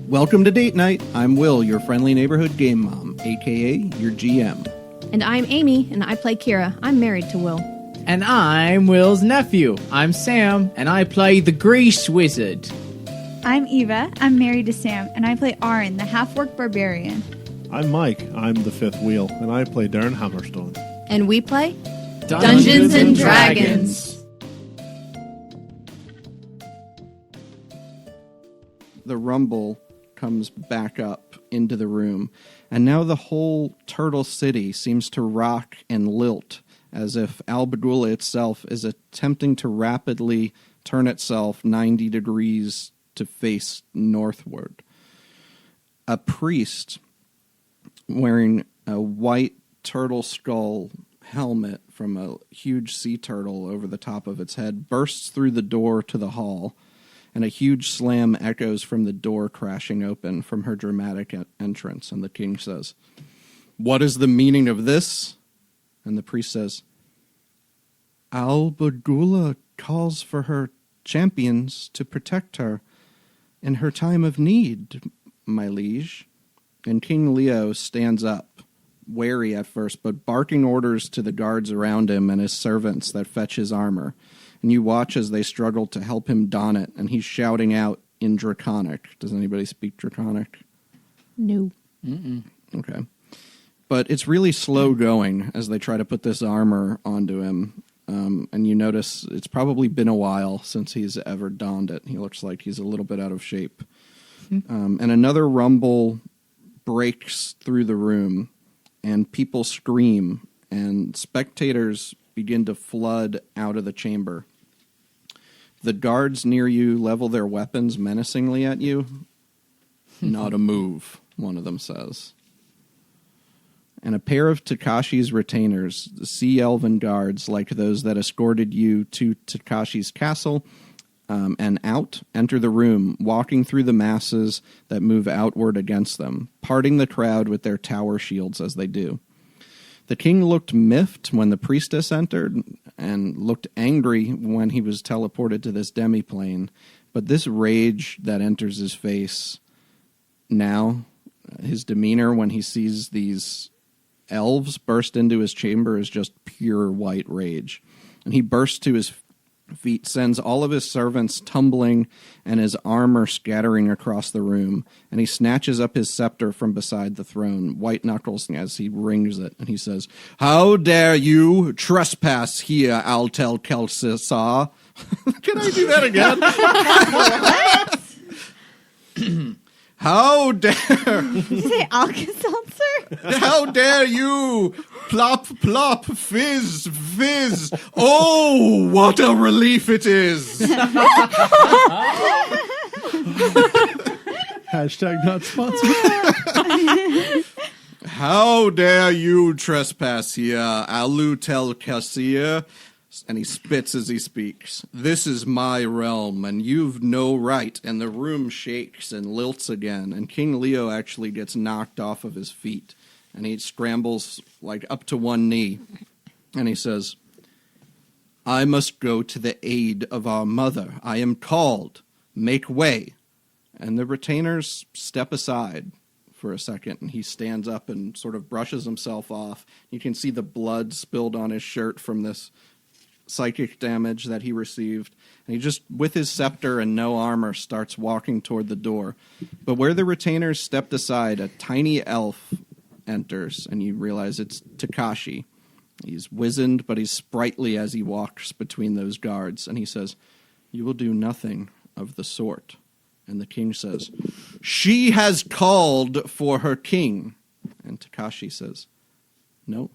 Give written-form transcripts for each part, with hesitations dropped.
Welcome to Date Night. I'm Will, your friendly neighborhood game mom, a.k.a. your GM. And I'm Amy, and I play Kira. I'm married to Will. And I'm Will's nephew. I'm Sam, and I play the Grease Wizard. I'm Eva. I'm married to Sam, and I play Arin, the half-orc barbarian. I'm Mike. I'm the fifth wheel, and I play Darren Hammerstone. And we play Dungeons and Dragons. The rumble comes back up into the room, and now the whole Turtle City seems to rock and lilt, as if Albagula itself is attempting to rapidly turn itself 90 degrees to face northward. A priest wearing a white turtle skull helmet from a huge sea turtle over the top of its head bursts through the door to the hall, and a huge slam echoes from the door crashing open from her dramatic entrance. And the king says, "What is the meaning of this?" And the priest says, "Albagula calls for her champions to protect her in her time of need, my liege." And King Leo stands up, wary at first, but barking orders to the guards around him and his servants that fetch his armor. And you watch as they struggle to help him don it, and he's shouting out in Draconic. Does anybody speak Draconic? No. Okay. But it's really slow going as they try to put this armor onto him. And you notice it's probably been a while since he's ever donned it. He looks like he's a little bit out of shape. And another rumble breaks through the room, and people scream, and spectators begin to flood out of the chamber. The guards near you level their weapons menacingly at you. "Not a move," one of them says. And a pair of Takashi's retainers, the sea elven guards like those that escorted you to Takashi's castle and out, enter the room, walking through the masses that move outward against them, parting the crowd with their tower shields as they do. The king looked miffed when the priestess entered, and looked angry when he was teleported to this demiplane. But this rage that enters his face now, his demeanor when he sees these elves burst into his chamber, is just pure white rage. And he bursts to his feet, sends all of his servants tumbling and his armor scattering across the room, and he snatches up his scepter from beside the throne, white knuckles as he rings it, and he says, "How dare you trespass here, Altel Kelsisa?" Can I do that again? How dare... Did you say Alka-Seltzer? How dare you? Plop, plop, fizz, fizz. Oh, what a relief it is. Hashtag not sponsored. How dare you trespass here, Alutel Kassir? And he spits as he speaks. "This is my realm, and you've no right." And the room shakes and lilts again, and King Leo actually gets knocked off of his feet, and he scrambles like up to one knee, and he says, "I must go to the aid of our mother. I am called. Make way." And the retainers step aside for a second, and he stands up and sort of brushes himself off. You can see the blood spilled on his shirt from this psychic damage that he received, and he just, with his scepter and no armor, starts walking toward the door. But where the retainers stepped aside, a tiny elf enters, and you realize it's Takashi. He's wizened, but he's sprightly as he walks between those guards, and he says, "You will do nothing of the sort." And the king says, "She has called for her king." And Takashi says, "No,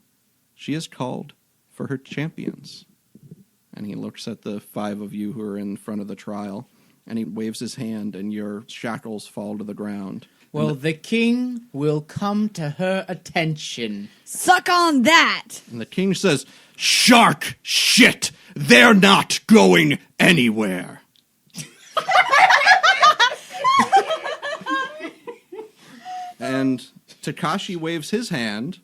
she has called for her champions." And he looks at the five of you who are in front of the trial, and he waves his hand, and your shackles fall to the ground. Well, the king will come to her attention. Suck on that! And the king says, "Shark shit! They're not going anywhere." And Takashi waves his hand,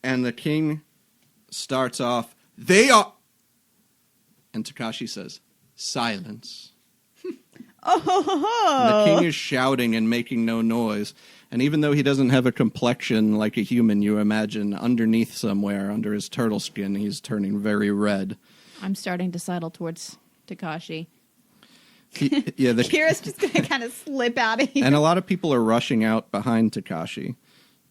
and the king starts off, "They are..." And Takashi says, "Silence." The king is shouting and making no noise. And even though he doesn't have a complexion like a human, you imagine underneath somewhere, under his turtle skin, he's turning very red. I'm starting to sidle towards Takashi. Kira's just going to kind of slip out of here. And a lot of people are rushing out behind Takashi.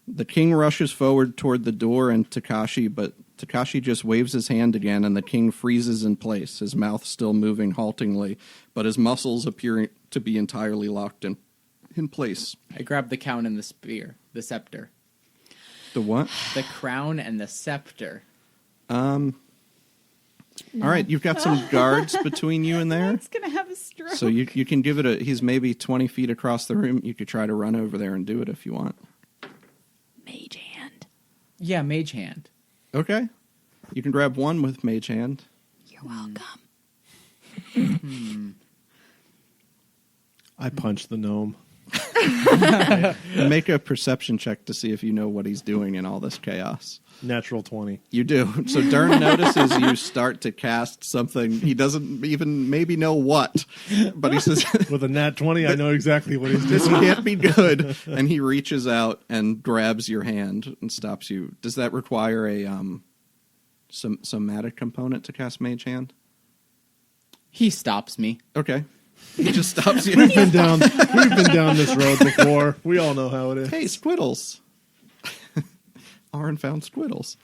The king rushes forward toward the door and Takashi, but Takashi just waves his hand again, and the king freezes in place, his mouth still moving haltingly, but his muscles appearing to be entirely locked in place. I grab the crown and the spear, the scepter. The what? The crown and the scepter. All right, you've got some guards between you and there. It's going to have a stroke. So you can give it he's maybe 20 feet across the room. You could try to run over there and do it if you want. Mage hand. Yeah, mage hand. Okay. You can grab one with mage hand. You're welcome. I punch the gnome. Make a perception check to see if you know what he's doing in all this chaos. Natural 20. You do. So Dern notices you start to cast something. He doesn't even maybe know what, but he says, With a nat 20, I know exactly what he's this doing. can't be good. And he reaches out and grabs your hand and stops you. Does that require a some somatic component to cast Mage Hand? He stops me. Okay. He just stops you. We've been down this road before. We all know how it is. Hey, squiddles. Arn found squiddles.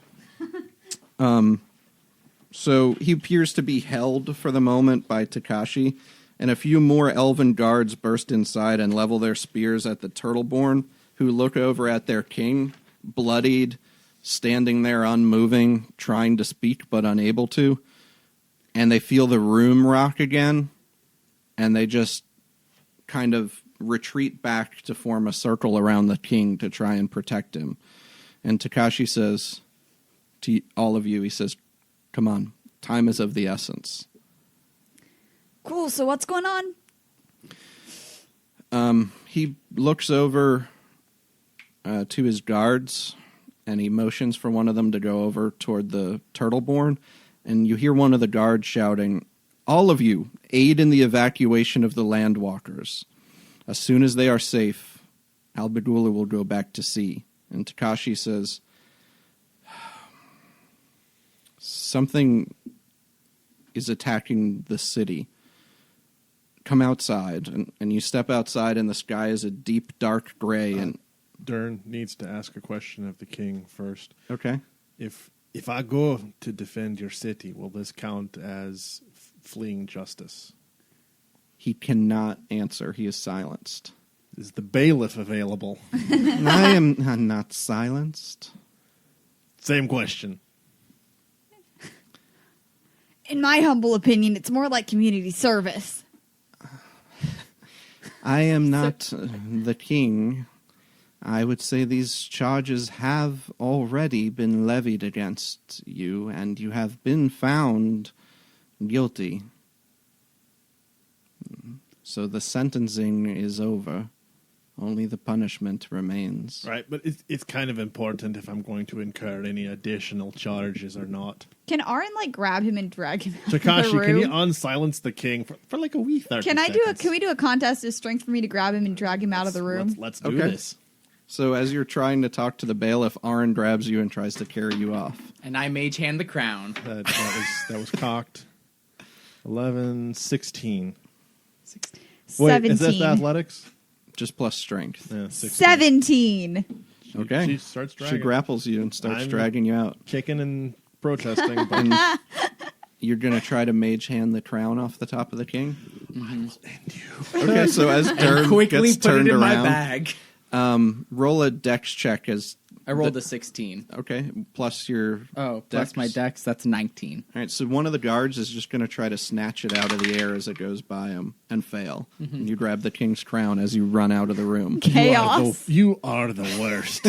So he appears to be held for the moment by Takashi, and a few more elven guards burst inside and level their spears at the Turtleborn, who look over at their king, bloodied, standing there unmoving, trying to speak but unable to. And they feel the room rock again, and they just kind of retreat back to form a circle around the king to try and protect him. And Takashi says to all of you, he says, come on, time is of the essence. Cool, so what's going on? He looks over to his guards, and he motions for one of them to go over toward the Turtleborn, and you hear one of the guards shouting, all of you, aid in the evacuation of the Landwalkers. As soon as they are safe, Albagula will go back to sea. And Takashi says, something is attacking the city. Come outside. And you step outside, and the sky is a deep, dark gray. And Dern needs to ask a question of the king first. okay. If I go to defend your city, will this count as fleeing justice? He cannot answer. He is silenced. Is the bailiff available? I am not silenced. Same question. In my humble opinion, it's more like community service. I am not the king. I would say these charges have already been levied against you, and you have been found guilty. So the sentencing is over. Only the punishment remains. Right, but it's kind of important if I'm going to incur any additional charges or not. Can Arin grab him and drag him out of the Takashi, room? can you unsilence the king for like a wee 30 Can seconds? we do a contest of strength for me to grab him and drag him out of the room? Let's do Okay. this. So as you're trying to talk to the bailiff, Arn grabs you and tries to carry you off. And I mage hand the crown. That was cocked. 11, 16. 16. Wait, 17. is that the athletics? Just plus strength. Yeah, 16. 17. Okay. She starts dragging. She grapples you and starts I'm- dragging you out. Kicking and protesting. But And you're going to try to mage hand the crown off the top of the king? Okay, so as Dern Quickly gets put it turned in my around, bag. roll a dex check as... I rolled a 16. Okay, plus your... Oh, plus dex. my dex, that's 19. All right, so one of the guards is just going to try to snatch it out of the air as it goes by him and fail. And you grab the king's crown as you run out of the room. Chaos. you are the worst.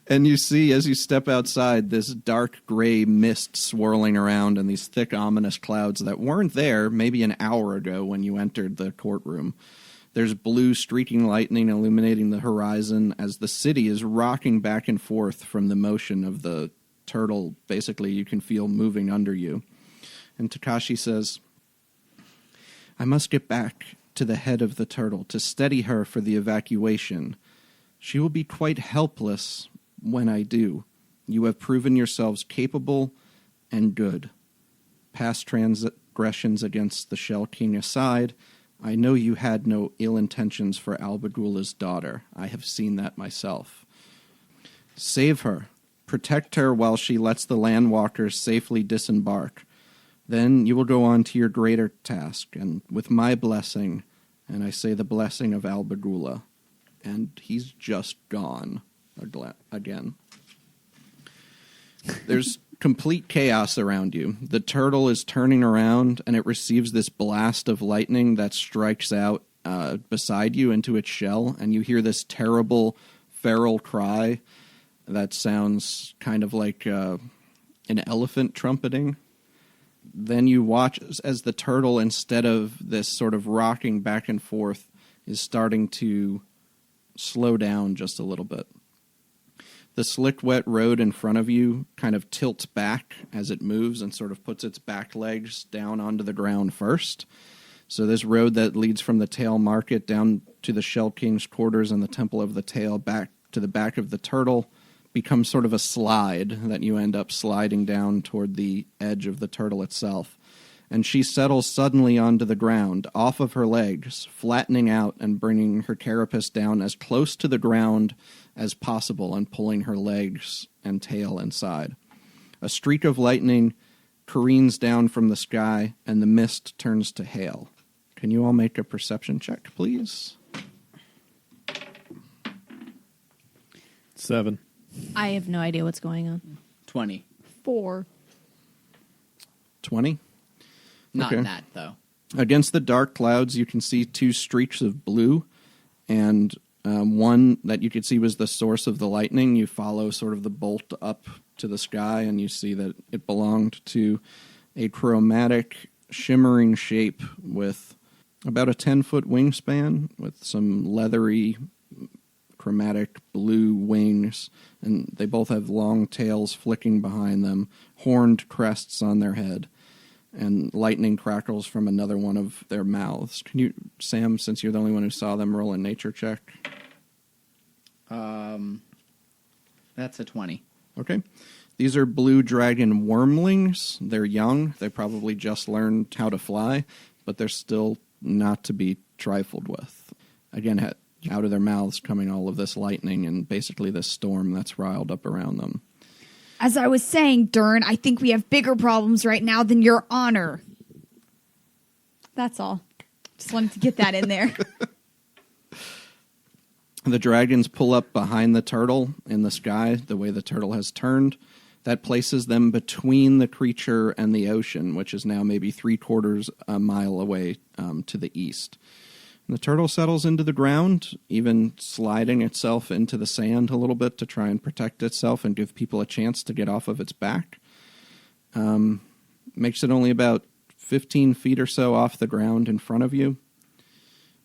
And you see, as you step outside, this dark gray mist swirling around and these thick, ominous clouds that weren't there maybe an hour ago when you entered the courtroom. There's blue streaking lightning illuminating the horizon as the city is rocking back and forth from the motion of the turtle. Basically, you can feel moving under you. And Takashi says, I must get back to the head of the turtle to steady her for the evacuation. She will be quite helpless when I do. You have proven yourselves capable and good. Past transgressions against the Shell King aside, I know you had no ill intentions for Albagula's daughter. I have seen that myself. Save her. Protect her while she lets the landwalkers safely disembark. Then you will go on to your greater task, and with my blessing, and I say the blessing of Albagula, and he's just gone again. There's complete chaos around you. The turtle is turning around, and it receives this blast of lightning that strikes out beside you into its shell, and you hear this terrible feral cry that sounds kind of like an elephant trumpeting. Then you watch as the turtle, instead of this sort of rocking back and forth, is starting to slow down just a little bit. The slick, wet road in front of you kind of tilts back as it moves and sort of puts its back legs down onto the ground first. So this road that leads from the Tail Market down to the Shell King's quarters and the Temple of the Tail back to the back of the turtle becomes sort of a slide that you end up sliding down toward the edge of the turtle itself. And she settles suddenly onto the ground, off of her legs, flattening out and bringing her carapace down as close to the ground as possible and pulling her legs and tail inside. A streak of lightning careens down from the sky, and the mist turns to hail. Can you all make a perception check, please? 7. I have no idea what's going on. 20. 4. 20? Not Okay. that, though. Against the dark clouds, you can see 2 streaks of blue, and one that you could see was the source of the lightning. You follow sort of the bolt up to the sky, and you see that it belonged to a chromatic, shimmering shape with about a 10-foot wingspan, with some leathery, chromatic blue wings, and they both have long tails flicking behind them, horned crests on their head, and lightning crackles from another one of their mouths. Can you, Sam, since you're the only one who saw them, roll a nature check? That's a 20. Okay. These are blue dragon wormlings. They're young. They probably just learned how to fly, but they're still not to be trifled with. Again, out of their mouths coming all of this lightning and basically this storm that's riled up around them. As I was saying, Dern, I think we have bigger problems right now than your honor. That's all. Just wanted to get that in there. The dragons pull up behind the turtle in the sky, the way the turtle has turned. That places them between the creature and the ocean, which is now maybe 3/4 a mile away to the east. And the turtle settles into the ground, even sliding itself into the sand a little bit to try and protect itself and give people a chance to get off of its back. Makes it only about 15 feet or so off the ground in front of you.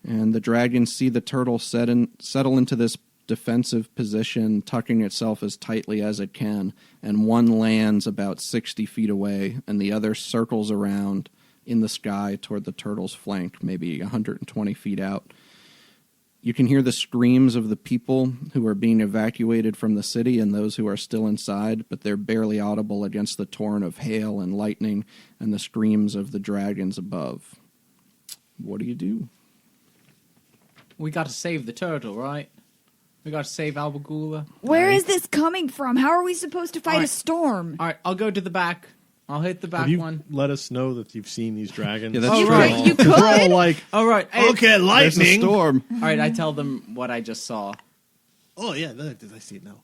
And the dragons see the turtle settle into this defensive position, tucking itself as tightly as it can, and one lands about 60 feet away, and the other circles around in the sky toward the turtle's flank, maybe 120 feet out. You can hear the screams of the people who are being evacuated from the city and those who are still inside, but they're barely audible against the torrent of hail and lightning and the screams of the dragons above. What do you do? We got to save the turtle, right? We got to save Albagula. Where is this coming from? How are we supposed to fight All a right. storm? All right, I'll go to the back. I'll hit the back Have you one. let us know that you've seen these dragons? Yeah, that's Oh, true. right. You We're all could. like, All right. okay, There's a lightning. storm. All right, I tell them what I just saw. Oh, yeah, I see it now.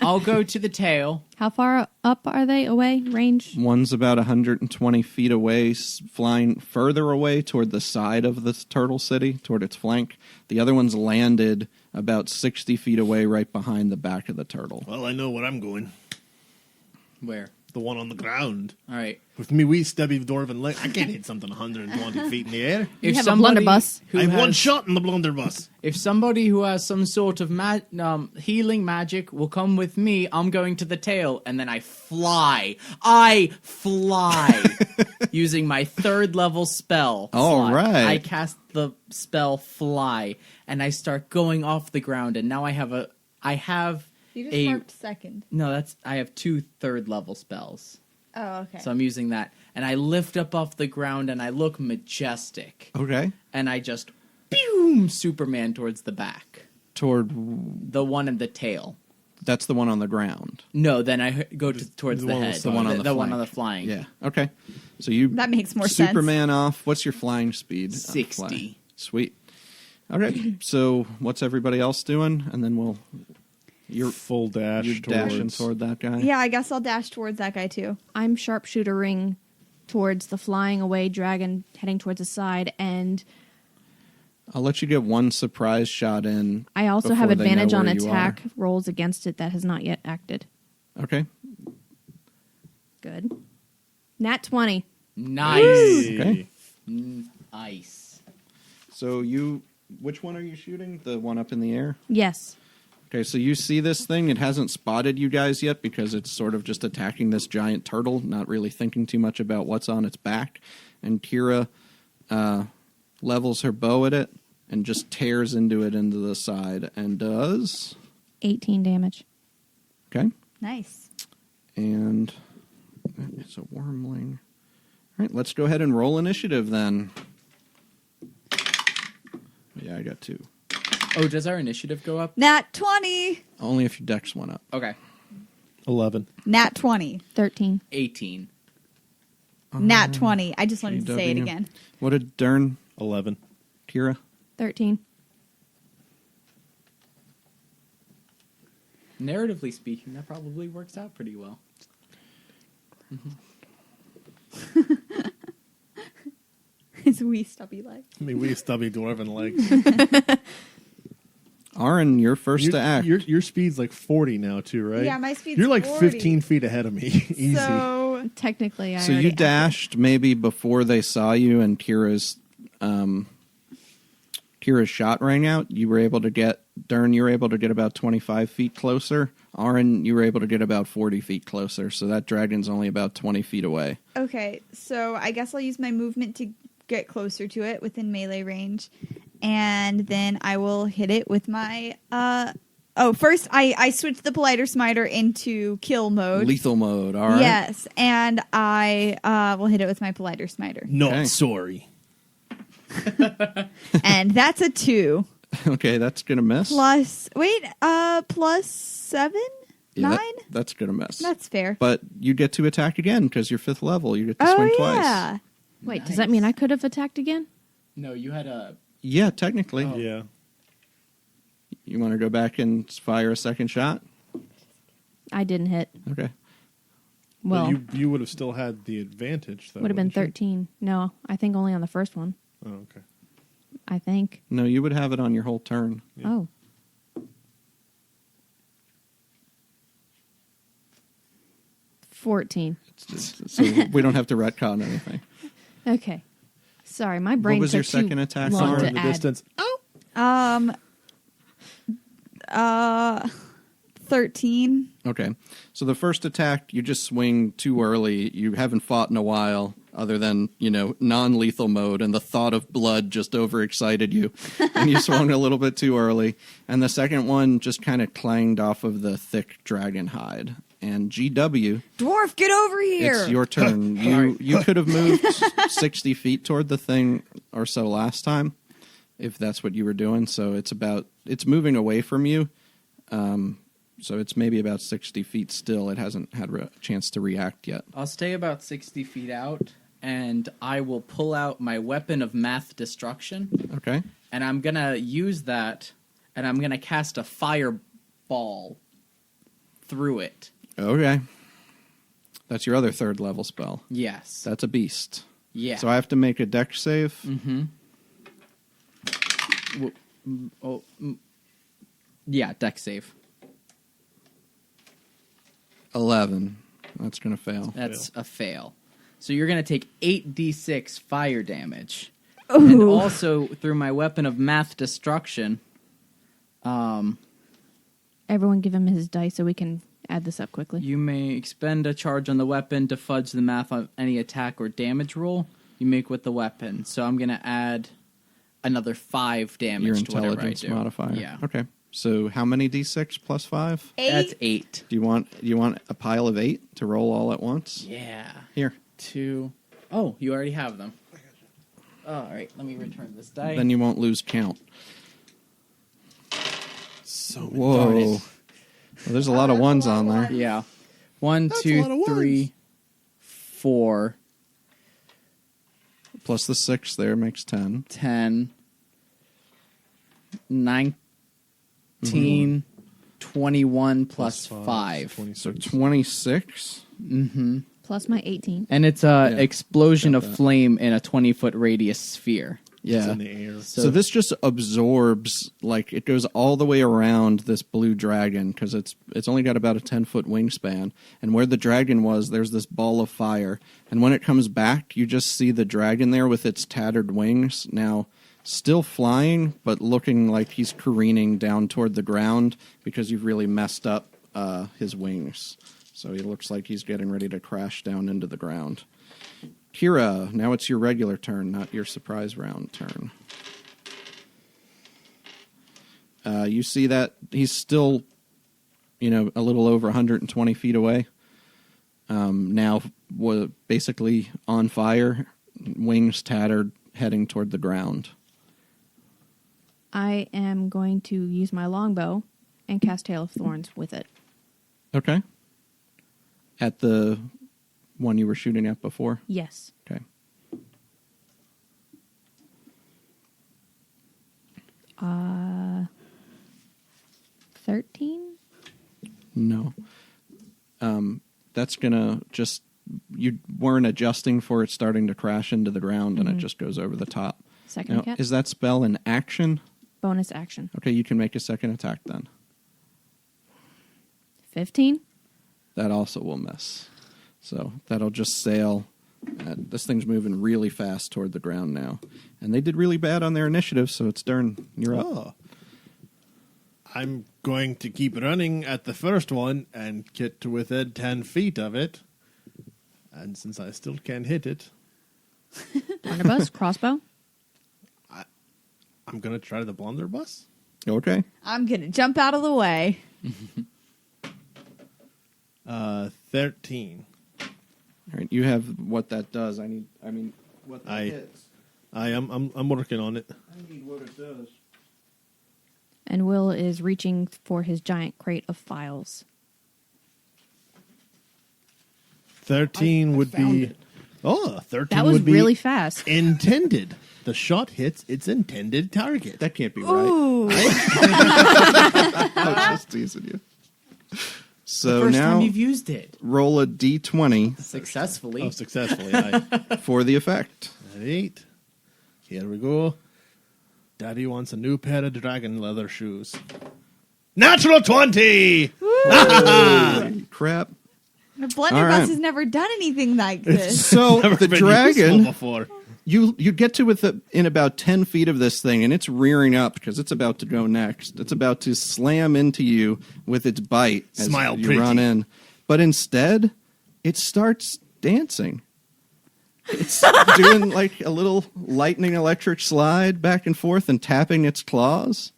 I'll go to the tail. How far up are they away? Range? One's about 120 feet away, flying further away toward the side of the turtle city, toward its flank. The other one's landed about 60 feet away right behind the back of the turtle. Well, I know where I'm going. Where? The one on the ground. All right. With me wee stubby dwarven leg, I can't hit something 120 feet in the air. You have a blunderbuss. who I have one has- shot in the blunderbuss. If somebody who has some sort of healing magic will come with me, I'm going to the tail, and then I fly. Using my 3rd level spell. All slot. right. I cast the spell fly, and I start going off the ground, and now I have You just a marked second. no. I have 2 third-level spells, Oh, okay. so I'm using that, and I lift up off the ground, and I look majestic, Okay. and I just boom Superman towards the back, Toward the one in the tail. that's the one on the ground. No, then I go towards the the one on the head, side. The one on the the one flank. on the flying. Yeah. Okay. So you That makes more sense. Superman off. What's your flying speed? 60. Fly? Sweet. Okay. So what's everybody else doing? And then you're Full dash dashing towards. toward that guy. Yeah, I guess I'll dash towards that guy too. I'm sharpshootering towards the flying away dragon heading towards the side, and I'll let you get one surprise shot in. I also have before they know advantage on where you attack rolls against it that has not yet acted. are. Okay. Good. Nat 20. Nice, Okay. nice. So which one are you shooting? The one up in the air? Yes. Okay, so you see this thing. It hasn't spotted you guys yet because it's sort of just attacking this giant turtle, not really thinking too much about what's on its back. And Kira levels her bow at it and just tears into the side and does. 18 damage. Okay. Nice. And it's a wormling. All right, let's go ahead and roll initiative then. Yeah, I got 2. Oh, does our initiative go up? Nat 20. Only if your dex went up. Okay, 11. Nat 20. 13. 18. Nat 20. I just wanted to say it GW. again. What did Dern, 11. Kira? 13. Narratively speaking, that probably works out pretty well. His wee stubby leg. I mean, we stubby dwarven legs. Aaron, you're first your, to act. Your speed's like 40 now, too, right? Yeah, my speed's You're like 40. 15 feet ahead of me. Easy. So Technically, I So already you dashed maybe before they saw you, and Kira's shot rang out. You were able to get Dern. You were able to get about 25 feet closer. Aaron, you were able to get about 40 feet closer. So that dragon's only about 20 feet away. okay, so I guess I'll use my movement to get closer to it within melee range, and then I will hit it with my. First I switched the Politer Smiter into kill mode. Lethal mode. All right. Yes, and I will hit it with my Politer Smiter, Not Okay. sorry. and that's a 2 Okay, that's gonna miss. plus 7, Yeah, 9. that's gonna miss. That's fair. But you get to attack again because you're 5th level. You get to Oh swing yeah. twice. Wait, does that mean I could have attacked again? No, you had a... Yeah, technically. Oh. Yeah. You want to go back and fire a second shot? I didn't hit. Okay. Well, But you would have still had the advantage, though. would have been wouldn't you? 13. No, I think only on the first one. Oh, okay. I think. No, you would have it on your whole turn. Yeah. Oh. $14. So we don't have to retcon anything. Okay. Sorry, my brain was took your second too attack, long Lauren? to In the add. distance. Oh! 13. Okay. So the first attack, you just swing too early. You haven't fought in a while, other than, non-lethal mode, and the thought of blood just overexcited you. And you swung a little bit too early. And the second one just kind of clanged off of the thick dragon hide. And GW, Dwarf, get over here. it's your turn. You could have moved 60 feet toward the thing or so last time, if that's what you were doing. So it's moving away from you. So it's maybe about 60 feet still. It hasn't had a chance to react yet. I'll stay about 60 feet out, and I will pull out my weapon of math destruction, Okay. and I'm going to use that, and I'm going to cast a fireball through it. Okay. That's your other 3rd level spell. Yes. That's a beast. Yeah. So I have to make a dex save. Yeah, dex save. 11. That's going to fail. That's a fail. So you're going to take 8d6 fire damage. And also, through my weapon of math destruction, Everyone give him his dice so we can add this up quickly. you may expend a charge on the weapon to fudge the math on any attack or damage roll you make with the weapon. So I'm going to add another 5 damage Your to whatever I intelligence do. modifier. Yeah. Okay. So how many d6 plus 5? 8. That's 8. Do you want a pile of 8 to roll all at once? Yeah. Here. 2. Oh, you already have them. All right, let me return this die. Then you won't lose count. So many Whoa. dice. Well, there's a lot of ones on there. Yeah. 1, That's a lot of 2, 3, 4, Plus the 6 there makes 10. 10, 19, 21 plus 5. 26. So 26. Plus my 18. And it's Yeah, explosion got of that. flame in a 20-foot radius sphere. It's Yeah. in the air. So this just absorbs, like, it goes all the way around this blue dragon because it's only got about a 10-foot wingspan. And where the dragon was, there's this ball of fire. And when it comes back, you just see the dragon there with its tattered wings. Now, still flying, but looking like he's careening down toward the ground because you've really messed up his wings. So he looks like he's getting ready to crash down into the ground. Kira, now it's your regular turn, not your surprise round turn. You see that he's still, a little over 120 feet away. Now, basically on fire, wings tattered, heading toward the ground. I am going to use my longbow and cast Tail of Thorns with it. Okay. At the one you were shooting at before? Yes. Okay. 13? No. That's gonna just, you weren't adjusting for it starting to crash into the ground and it just goes over the top. Second Now, attack? is that spell an action? Bonus action. Okay, you can make a second attack then. 15? That also will miss. So that'll just sail. This thing's moving really fast toward the ground now. And they did really bad on their initiative, so it's Dern. You're up. Oh. I'm going to keep running at the first one and get to within 10 feet of it. And since I still can't hit it, Blunderbuss? Crossbow? I'm going to try the blunderbuss. Okay. I'm going to jump out of the way. 13. All right, you have what that does. What that I- hits. I'm working on it. I need what it does. And Will is reaching for his giant crate of files. 13 I would found be. it. Oh, 13 That was would be really fast. intended. The shot hits its intended target. That can't be right. Ooh. I was just teasing you. So First now time you've used it. roll a d20 Successfully. Oh, successfully. I for the effect. 8. Here we go. Daddy wants a new pair of dragon leather shoes. Natural 20! Holy crap. The blunderbuss All right. has never done anything like this. So Never the been useful dragon, before. you get to in about 10 feet of this thing, and it's rearing up because it's about to go next. It's about to slam into you with its bite as Smile you pretty. run in. But instead, it starts dancing. It's doing like a little lightning electric slide back and forth and tapping its claws.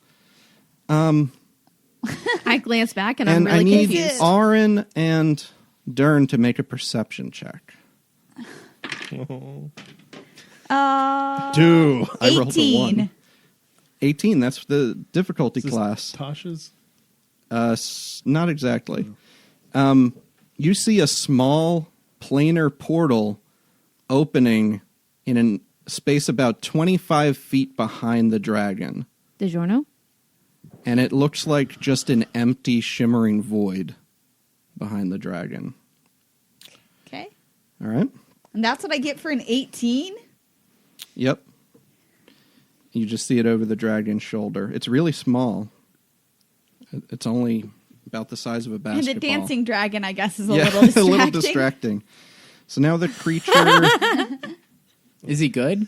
I glance back and I'm And I really need confused. Aaron and Dern to make a perception check. 2. I rolled a 18. 1. 18, that's the difficulty Is this class. Tasha's? Not exactly. You see a small planar portal opening in a space about 25 feet behind the dragon. DiGiorno? And it looks like just an empty, shimmering void behind the dragon. Okay. All right? And that's what I get for an 18? Yep. You just see it over the dragon's shoulder. It's really small. It's only about the size of a And basketball. the dancing dragon, I guess, is a Yeah, little distracting. a little distracting. So now the creature... Is he good?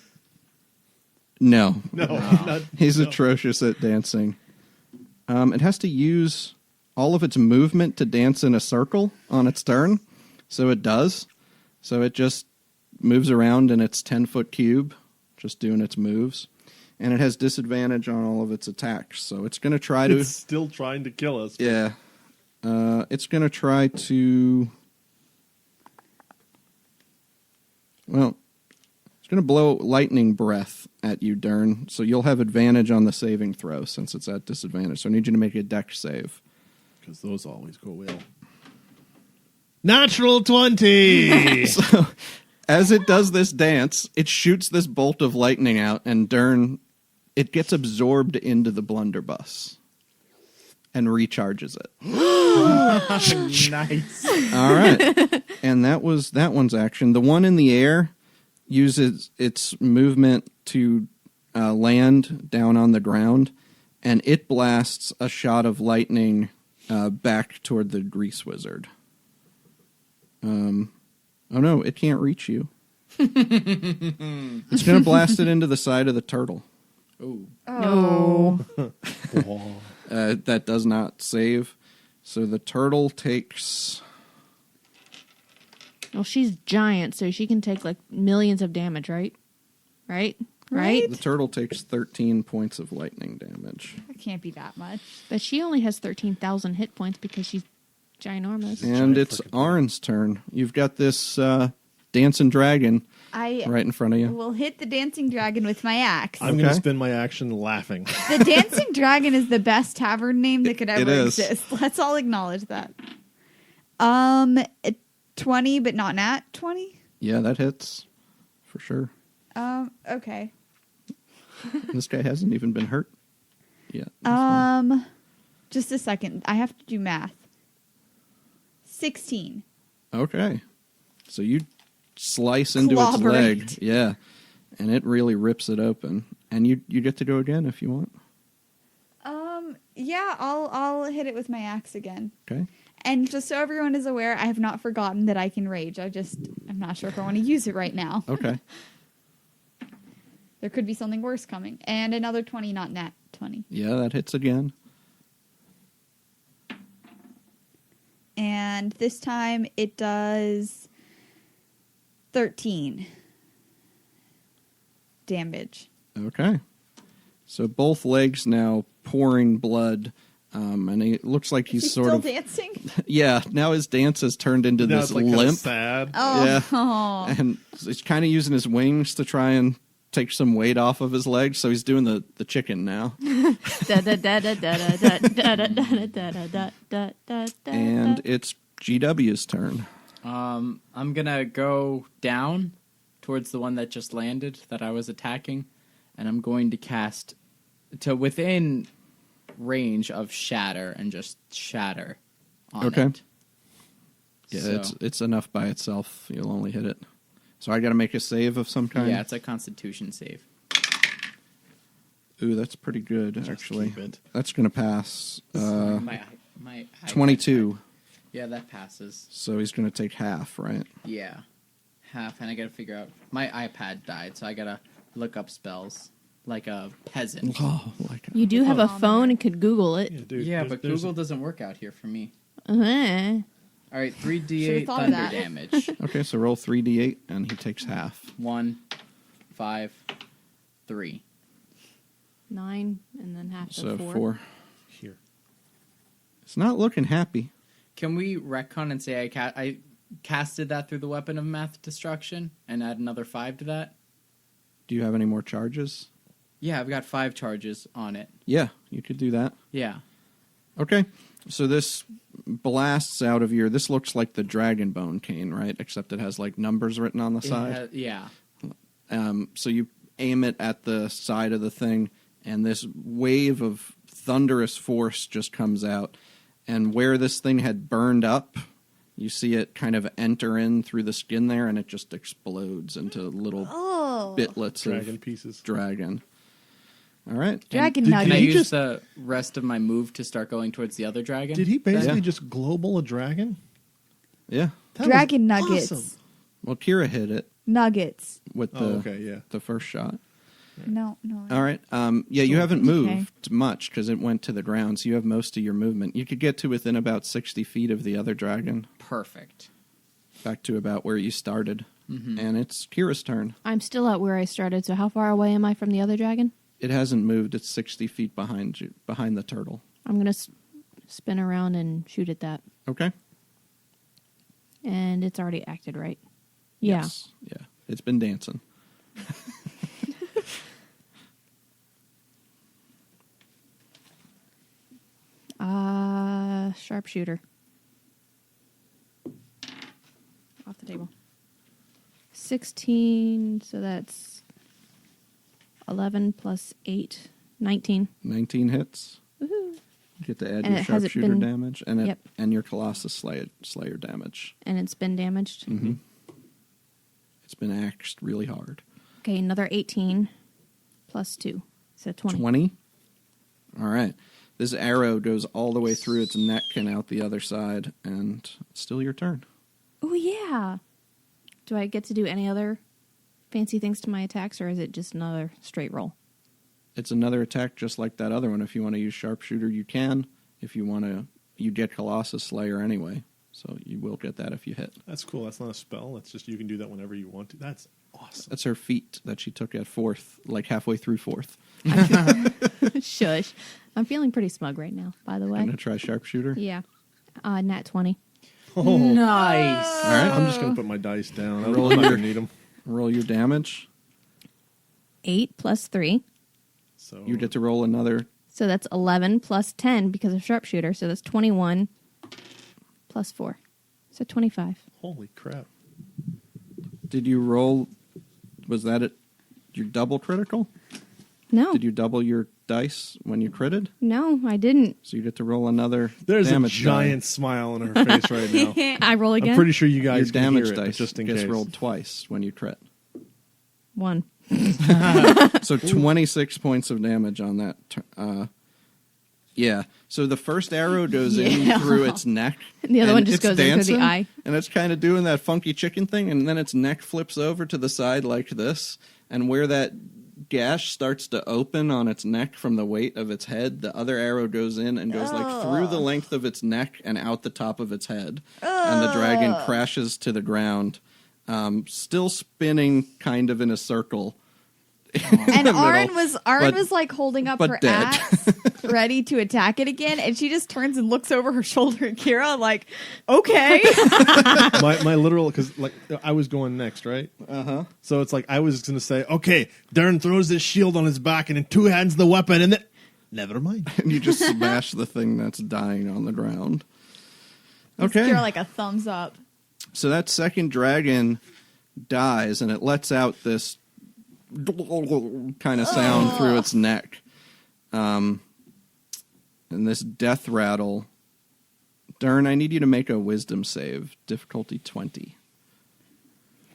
No. No. Not, He's no. atrocious at dancing. It has to use all of its movement to dance in a circle on its turn. So it does. So it just moves around in its 10-foot cube, just doing its moves. and it has disadvantage on all of its attacks. So it's going to try to... It's still trying to kill us. Yeah. It's going to try to... Well, it's going to blow lightning breath at you, Dern. So you'll have advantage on the saving throw since it's at disadvantage. So I need you to make a dex save. Because those always go well. Natural 20! So as it does this dance, it shoots this bolt of lightning out, and Dern, it gets absorbed into the blunderbuss and recharges it. Nice. All right. And that one's action. The one in the air uses its movement to land down on the ground, and it blasts a shot of lightning back toward the grease wizard. Oh no, it can't reach you. It's going to blast it into the side of the turtle. Ooh. No. That does not save. So the turtle takes... Well, she's giant, so she can take like millions of damage, right? Right? The turtle takes 13 points of lightning damage. It can't be that much. But she only has 13,000 hit points because she's ginormous. And it's Arin's turn. You've got this dancing dragon I right in front of you. will hit the dancing dragon with my axe. I'm going to Okay. spend my action laughing. The dancing dragon is the best tavern name that could It ever is. exist. Let's all acknowledge that. 20, but not nat 20. Yeah, that hits. For sure. Okay. This guy hasn't even been hurt yet. That's fine. Just a second. I have to do math. 16. Okay. So you slice into its Clobber leg. it. Yeah. And it really rips it open. And you get to go again if you want. Yeah, I'll hit it with my axe again. Okay. And just so everyone is aware, I have not forgotten that I can rage. I'm not sure if I want to use it right now. Okay. There could be something worse coming. And another 20, not nat 20. Yeah, that hits again. And this time it does 13 damage. Okay. So both legs now pouring blood. And it looks like he's sort still of... dancing? Yeah, now his dance has turned into Now this it's like kinda limp. sad. Oh. Yeah. And he's kind of using his wings to try and take some weight off of his legs, so he's doing the chicken now. And it's GW's turn. I'm gonna go down towards the one that just landed that I was attacking, and I'm going to cast to within range of shatter and just shatter on Okay. it. Yeah, So- it's enough by itself. You'll only hit it. So I got to make a save of some kind. Yeah, it's a Constitution save. Ooh, that's pretty good, Just actually. keep it. That's going to pass. My 22. Yeah, that passes. So he's going to take half, right? Yeah, half, and I gotta figure out. My iPad died, so I gotta look up spells like a peasant. Oh, like You do have a phone and could Google it. Yeah, dude, Yeah, there's- but there's- Google doesn't work out here for me. Uh-huh. All right, Should've 3d8 thought of thunder that. damage. Okay, so roll 3d8, and he takes half. 1, 5, 3. 9 and then half So to 4. Here. It's not looking happy. Can we retcon and say I casted that through the weapon of math destruction and add another 5 to that? Do you have any more charges? Yeah, I've got 5 charges on it. Yeah, you could do that. Yeah. Okay, so this blasts out of your... This looks like the dragon bone cane, right? Except it has, like, numbers written on the side. Yeah. So you aim it at the side of the thing, and this wave of thunderous force just comes out. And where this thing had burned up, you see it kind of enter in through the skin there, and it just explodes into little bitlets Dragon of pieces. dragon. All right. Dragon Did- Can I nugget. he use just- the rest of my move to start going towards the other dragon? Did he basically Yeah. just global a dragon? Yeah. That Dragon was nuggets. awesome. Well, Kira hit it Nuggets. with the Oh, okay, yeah. the first shot. No. All right. Yeah, you haven't Okay. moved much because it went to the ground, so you have most of your movement. You could get to within about 60 feet of the other dragon, Perfect. back to about where you started. Mhm. And it's Kira's turn. I'm still at where I started, so how far away am I from the other dragon? It hasn't moved. It's 60 feet behind you, behind the turtle. I'm going to spin around and shoot at that. Okay. And it's already acted, right? Yeah. Yes. Yeah. It's been dancing. Sharpshooter. Off the table. 16, so that's 11 plus 8, 19. 19 hits. Woohoo. You get to add And your it hasn't sharpshooter been- damage and Yep. and your Colossus Slayer damage. And it's been damaged. Mm-hmm. It's been axed really hard. Okay, another 18 plus 2, so 20. 20? All right. This arrow goes all the way through its neck and out the other side, and it's still your turn. Oh, yeah. Do I get to do any other fancy things to my attacks, or is it just another straight roll? It's another attack just like that other one. If you want to use sharpshooter, you can. If you want to, you get Colossus Slayer anyway, so you will get that if you hit. That's cool. That's not a spell. That's just you can do that whenever you want to. That's awesome. That's her feat that she took at 4th, like halfway through 4th. Shush. I'm feeling pretty smug right now, by the I'm way. going to try sharpshooter. Yeah. Nat 20. Oh. Nice. All right. I'm just going to put my dice down. Roll I'm not your- going to need them. Roll your damage. 8 plus 3. So You get to roll another. So that's 11 plus 10 because of sharpshooter. So that's 21 plus 4. So 25. Holy crap. Did you roll? Was that it? Your double critical? No. Did you double your dice when you critted? No, I didn't. So you get to roll another. There's a damage giant smile on her face right now. I roll again? I'm pretty sure you die. guys Your can damage hear it, but dice just in gets case. rolled twice when you crit. 1. So 26 points of damage on that. Yeah. So the first arrow goes in Yeah. through its neck. The other and one just it's goes in through dancing, the eye. And it's kind of doing that funky chicken thing, and then its neck flips over to the side like this. And where that gash starts to open on its neck from the weight of its head, the other arrow goes in and goes like through the length of its neck and out the top of its head. And the dragon crashes to the ground, still spinning kind of in a circle. And middle, Arn was but- like holding up but her dead. axe, ready to attack it again, and she just turns and looks over her shoulder at Kira, like, okay. my literal, because like I was going next, right? Uh-huh. So it's like I was going to say, okay, Darren throws his shield on his back and in two hands the weapon, and then never mind. And you just smash the thing that's dying on the ground. Gives Okay. Kira like a thumbs up. So that second dragon dies, and it lets out this kind of sound through its neck. And this death rattle. Dern, I need you to make a wisdom save. Difficulty 20.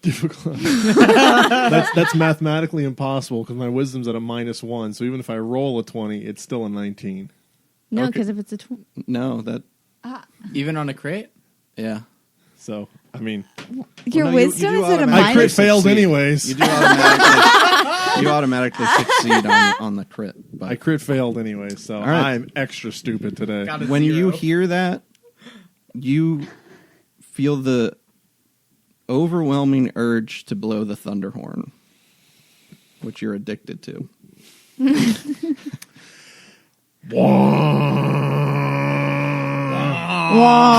Difficult. that's mathematically impossible because my wisdom's at a -1. So even if I roll a 20, it's still a 19. No, Okay. because if it's a... No, that... Even on a crit? Yeah. So I mean, Your Well, no, you wisdom do is at a automatically I crit minus. failed succeed. anyways. You do automatically, you automatically succeed on the crit. But I crit failed anyways, so right. I'm extra stupid today. Got a when you 0. hear that, you feel the overwhelming urge to blow the thunder horn, which you're addicted to.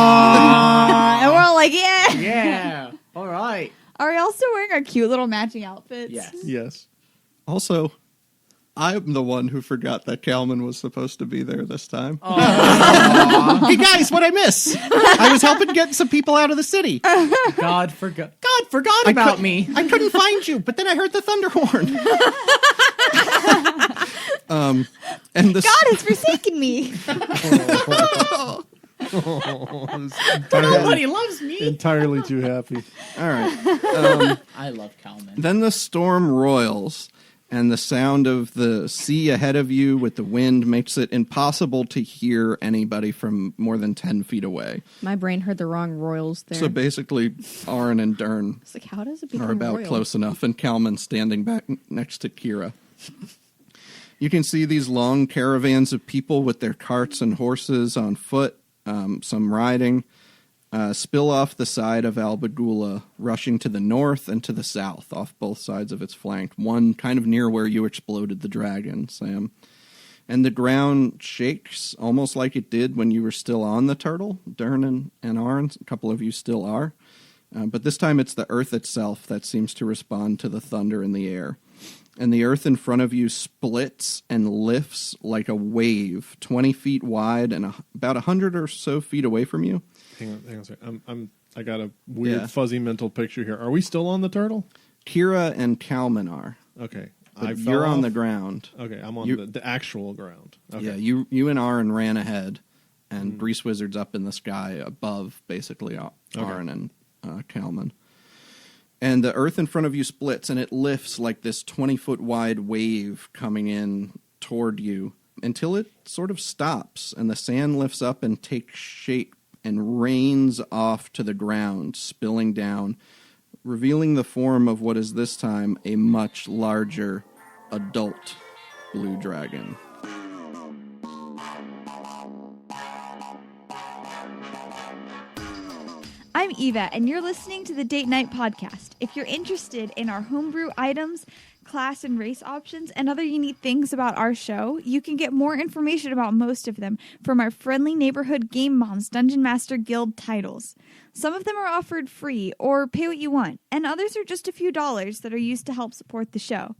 And we're all like, yeah. Yeah. All right. Are we all still wearing our cute little matching outfits? Yes. Yes. Also, I'm the one who forgot that Kalman was supposed to be there this time. Hey guys, what I miss? I was helping get some people out of the city. God forgot I about cou- me. I couldn't find you, but then I heard the thunder horn. And the God has forsaken me. Nobody loves me. Entirely too happy. all right. I love Kalman. Then the storm roils, and the sound of the sea ahead of you with the wind makes it impossible to hear anybody from more than 10 feet away. My brain heard the wrong royals there. So basically, Arn and Dern It's like, how does it become are about royal? close enough, and Kalman standing back next to Kira. You can see these long caravans of people with their carts and horses on foot, some riding, spill off the side of Albagula, rushing to the north and to the south, off both sides of its flank. One kind of near where you exploded the dragon, Sam. And the ground shakes, almost like it did when you were still on the turtle. Dern and Arn, a couple of you still are. But this time it's the earth itself that seems to respond to the thunder in the air. And the earth in front of you splits and lifts like a wave, 20 feet wide and about 100 or so feet away from you. Hang on a second. I got a weird fuzzy mental picture here. Are we still on the turtle? Kira and Kalman are. Okay. But you're on the ground. Okay, I'm on the actual ground. Okay. Yeah, you and Arn ran ahead, and Breeze Wizard's up in the sky above, basically, Arn and Kalman. And the earth in front of you splits, and it lifts like this 20-foot wide wave coming in toward you until it sort of stops, and the sand lifts up and takes shape and rains off to the ground, spilling down, revealing the form of what is this time a much larger adult blue dragon. I'm Eva, and you're listening to the Date Night Podcast. If you're interested in our homebrew items, class and race options, and other unique things about our show, you can get more information about most of them from our friendly neighborhood Game Moms Dungeon Master Guild titles. Some of them are offered free or pay what you want, and others are just a few dollars that are used to help support the show.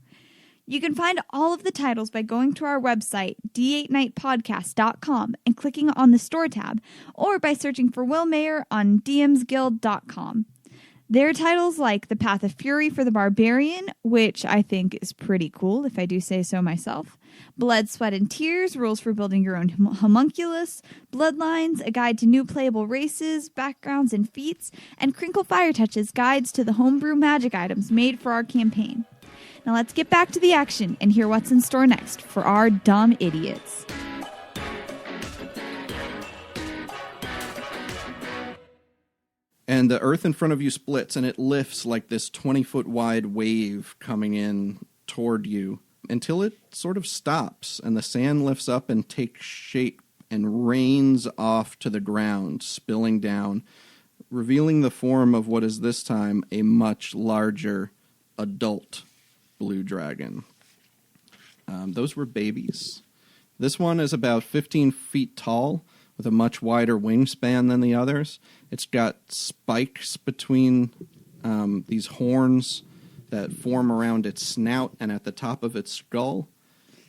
You can find all of the titles by going to our website, d8nightpodcast.com, and clicking on the store tab, or by searching for Will Mayer on dmsguild.com. There are titles like The Path of Fury for the Barbarian, which I think is pretty cool, if I do say so myself. Blood, Sweat, and Tears, Rules for Building Your Own Homunculus. Bloodlines, A Guide to New Playable Races, Backgrounds, and Feats. And Crinkle Fire Touches, Guides to the Homebrew Magic Items made for our campaign. Now let's get back to the action and hear what's in store next for our dumb idiots. And the earth in front of you splits, and it lifts like this 20-foot wide wave coming in toward you until it sort of stops, and the sand lifts up and takes shape and rains off to the ground, spilling down, revealing the form of what is this time a much larger adult blue dragon. Those were babies. This one is about 15 feet tall with a much wider wingspan than the others. It's got spikes between these horns that form around its snout and at the top of its skull.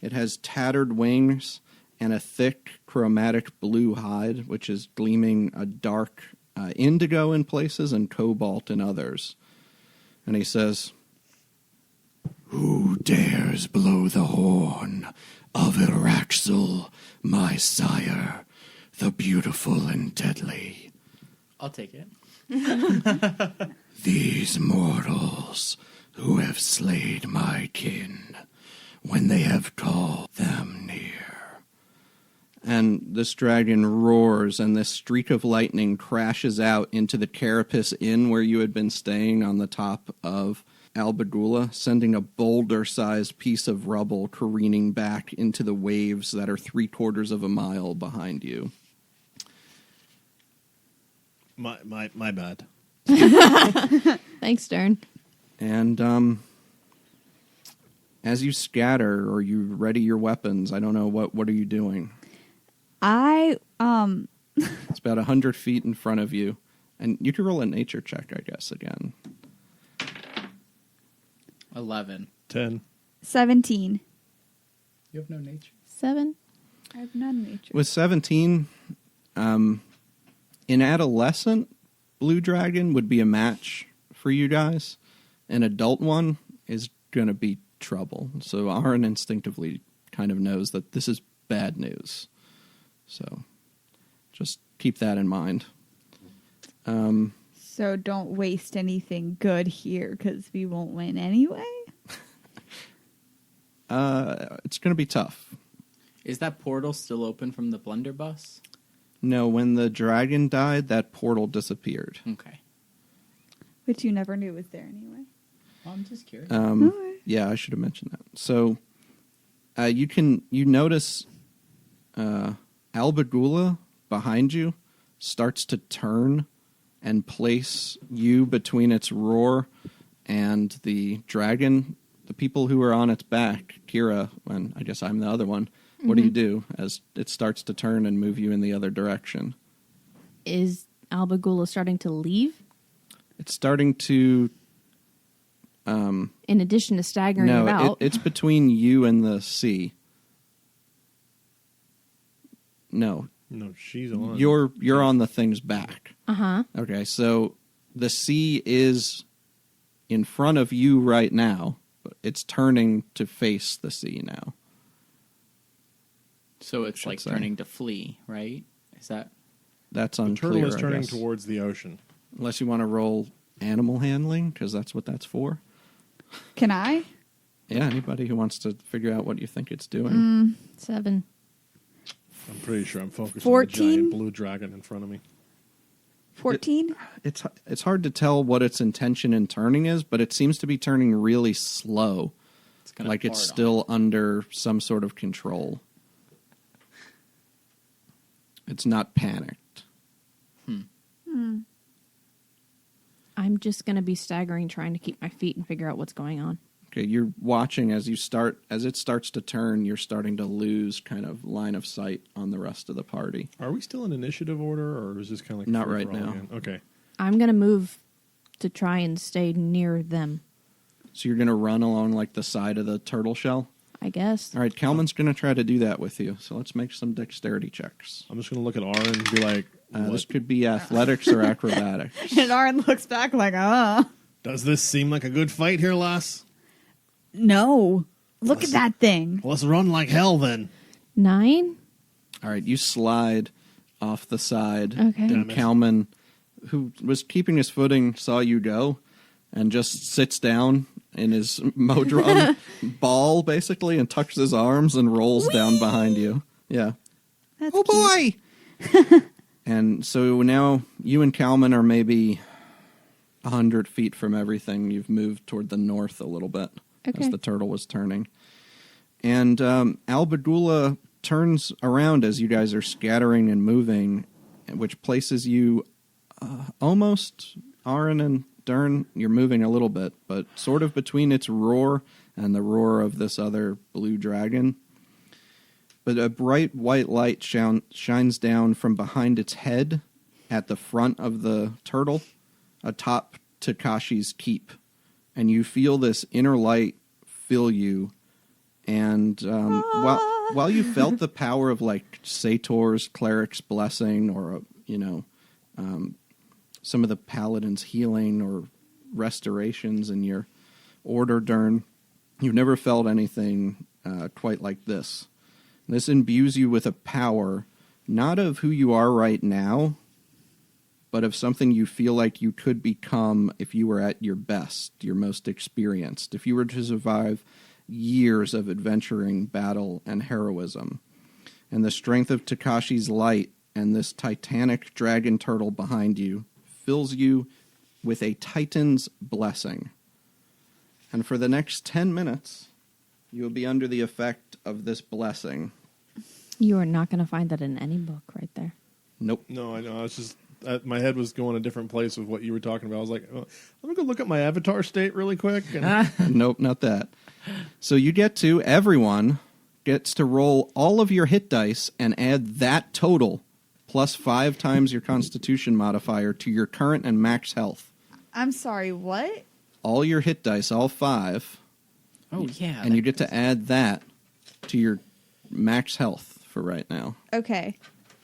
It has tattered wings and a thick chromatic blue hide, which is gleaming a dark indigo in places and cobalt in others. And he says, "Who dares blow the horn of Iraxel, my sire, the beautiful and deadly? I'll take it. These mortals who have slayed my kin when they have called them near." And this dragon roars, and this streak of lightning crashes out into the Carapace Inn where you had been staying on the top of Albagula, sending a boulder-sized piece of rubble careening back into the waves that are 3/4 of a mile behind you. My bad. Thanks, Dern. And as you scatter or you ready your weapons, I don't know, what are you doing? It's about 100 feet in front of you, and you can roll a nature check, I guess, again. 11. 10. 17. You have no nature. 7. I have none nature. With 17, an adolescent blue dragon would be a match for you guys. An adult one is going to be trouble. So Aaron instinctively kind of knows that this is bad news. So just keep that in mind. So don't waste anything good here, because we won't win anyway? It's going to be tough. Is that portal still open from the blunderbuss? No, when the dragon died, that portal disappeared. Okay. Which you never knew was there anyway. Well, I'm just curious. Yeah, I should have mentioned that. So you notice Albagula behind you starts to turn and place you between its roar and the dragon, the people who are on its back, Kira, and I guess I'm the other one. What do you do as it starts to turn and move you in the other direction? Is Albagula starting to leave? It's starting to... In addition to staggering no, about. it's between you and the sea. No, No, she's on. you're on the thing's back. Uh-huh. Okay, so the sea is in front of you right now, but it's turning to face the sea now. So it's Should like say. turning to flee, right? Is that... That's The unclear. turtle is I turning guess. towards the ocean. Unless you want to roll animal handling, because that's what that's for. Can I? Yeah, anybody who wants to figure out what you think it's doing. 7. I'm pretty sure I'm focused on the 14? giant blue dragon in front of me. 14? It's hard to tell what its intention in turning is, but it seems to be turning really slow, It's gonna like it's fart on still under some sort of control. It's not panicked. I'm just going to be staggering, trying to keep my feet and figure out what's going on. Okay, you're watching as it starts to turn, you're starting to lose kind of line of sight on the rest of the party. Are we still in initiative order, or is this kind of like Not free right for all now. again? Okay. I'm going to move to try and stay near them, So you're going to run along like the side of the turtle shell? I guess. All right, Kalman's going to try to do that with you. So let's make some dexterity checks. I'm just going to look at Aaron and be like, This what? could be athletics or acrobatics. And Aaron looks back like, Does this seem like a good fight here, lass? no. Look at that thing. Let's run like hell then. 9? All right, you slide off the side. Okay. And Damn it. Kalman, who was keeping his footing, saw you go and just sits down in his Modron ball, basically, and tucks his arms and rolls down behind you. Yeah. That's Oh, cute. boy! And so now you and Kalman are maybe 100 feet from everything. You've moved toward the north a little bit Okay. as the turtle was turning. And Albagula turns around as you guys are scattering and moving, which places you almost, Aaron and Dern, you're moving a little bit, but sort of between its roar and the roar of this other blue dragon. But a bright white light shines down from behind its head at the front of the turtle, atop Takashi's keep. And you feel this inner light fill you. And while you felt the power of like Sator's cleric's blessing, or some of the paladin's healing or restorations in your order, Dern, you've never felt anything quite like this. This imbues you with a power, not of who you are right now, but of something you feel like you could become if you were at your best, your most experienced, if you were to survive years of adventuring, battle, and heroism. And the strength of Takashi's light and this titanic dragon turtle behind you fills you with a titan's blessing. And for the next 10 minutes, you will be under the effect of this blessing. You are not going to find that in any book right there. Nope. No, I know. I was just my head was going a different place with what you were talking about. I was like, oh, I'm gonna go look at my avatar state really quick. And Nope, not that. So everyone gets to roll all of your hit dice and add that total plus 5 times your constitution modifier to your current and max health. I'm sorry, what? All your hit dice, all 5, Oh, yeah. and you get to add that to your max health for right now. Okay.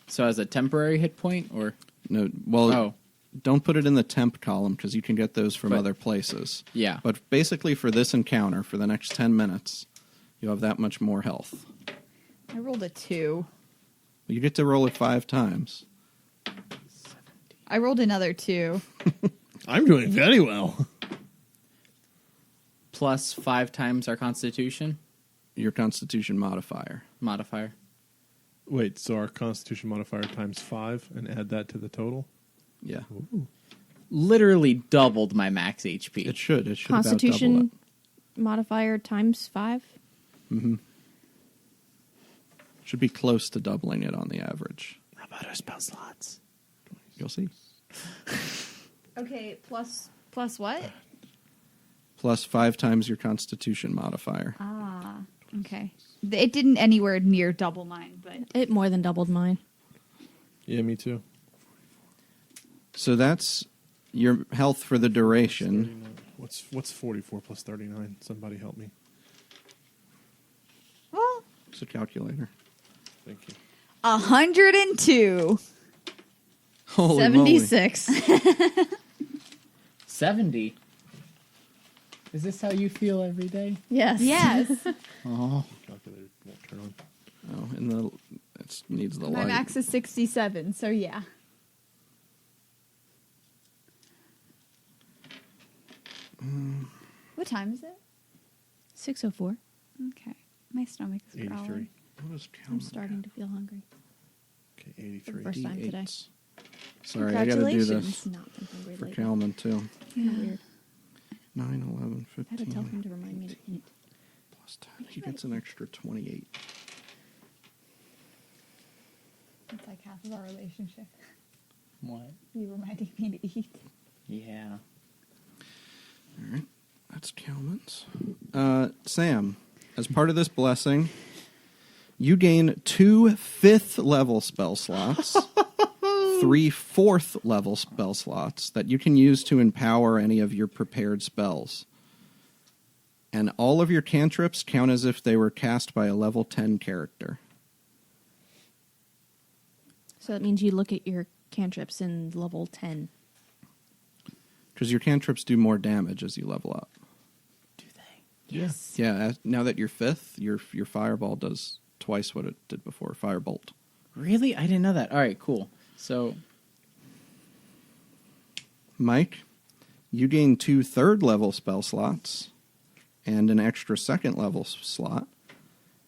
So as a temporary hit point, or... No, well, Oh. don't put it in the temp column because you can get those from But- other places. Yeah. But basically for this encounter, for the next 10 minutes, you have that much more health. I rolled a 2. You get to roll it 5 times. I rolled another 2. I'm doing very well. Plus 5 times our constitution Your constitution modifier. modifier. Wait, so our constitution modifier times 5 and add that to the total? Yeah. Literally doubled my max HP. It should. It should about double Constitution modifier times 5? it. Should be close to doubling it on the average. How about our spell slots? You'll see. Okay, plus what? Plus 5 times your Constitution modifier. Ah, okay. It didn't anywhere near double mine, but It more than doubled mine. Yeah, me too. So that's your health for the duration. 39. What's 44 plus 39? Somebody help me. well, It's a calculator. Thank you. 102. Holy moly. 76. 70. Is this how you feel every day? Yes. Yes. Oh. Calculator won't turn on. Oh, and it needs the My light. max is 67, so yeah. What time is it? 6:04. Okay. My stomach is 83. growling. What is I'm starting to feel hungry. Okay, For the 83. first time today. D8s. Sorry, I gotta do this Congratulations. Not been hungry for lately. Calman too. Kinda weird. 9, 11, I had to tell 15. him to remind me to eat. Plus 10. He gets an extra 28. It's like half of our relationship. What? You reminding me to eat. Yeah. All right. That's Calman's. Sam, as part of this blessing, you gain 2 5th level spell slots, 3 4th level spell slots that you can use to empower any of your prepared spells. And all of your cantrips count as if they were cast by a level 10 character. So that means you look at your cantrips in level 10. Because your cantrips do more damage as you level up. Do they? Yes. Yeah, now that you're 5th, your fireball does twice what it did before. Firebolt. Really? I didn't know that. All right, cool. So, Mike, you gain 2 3rd level spell slots and an extra 2nd level slot.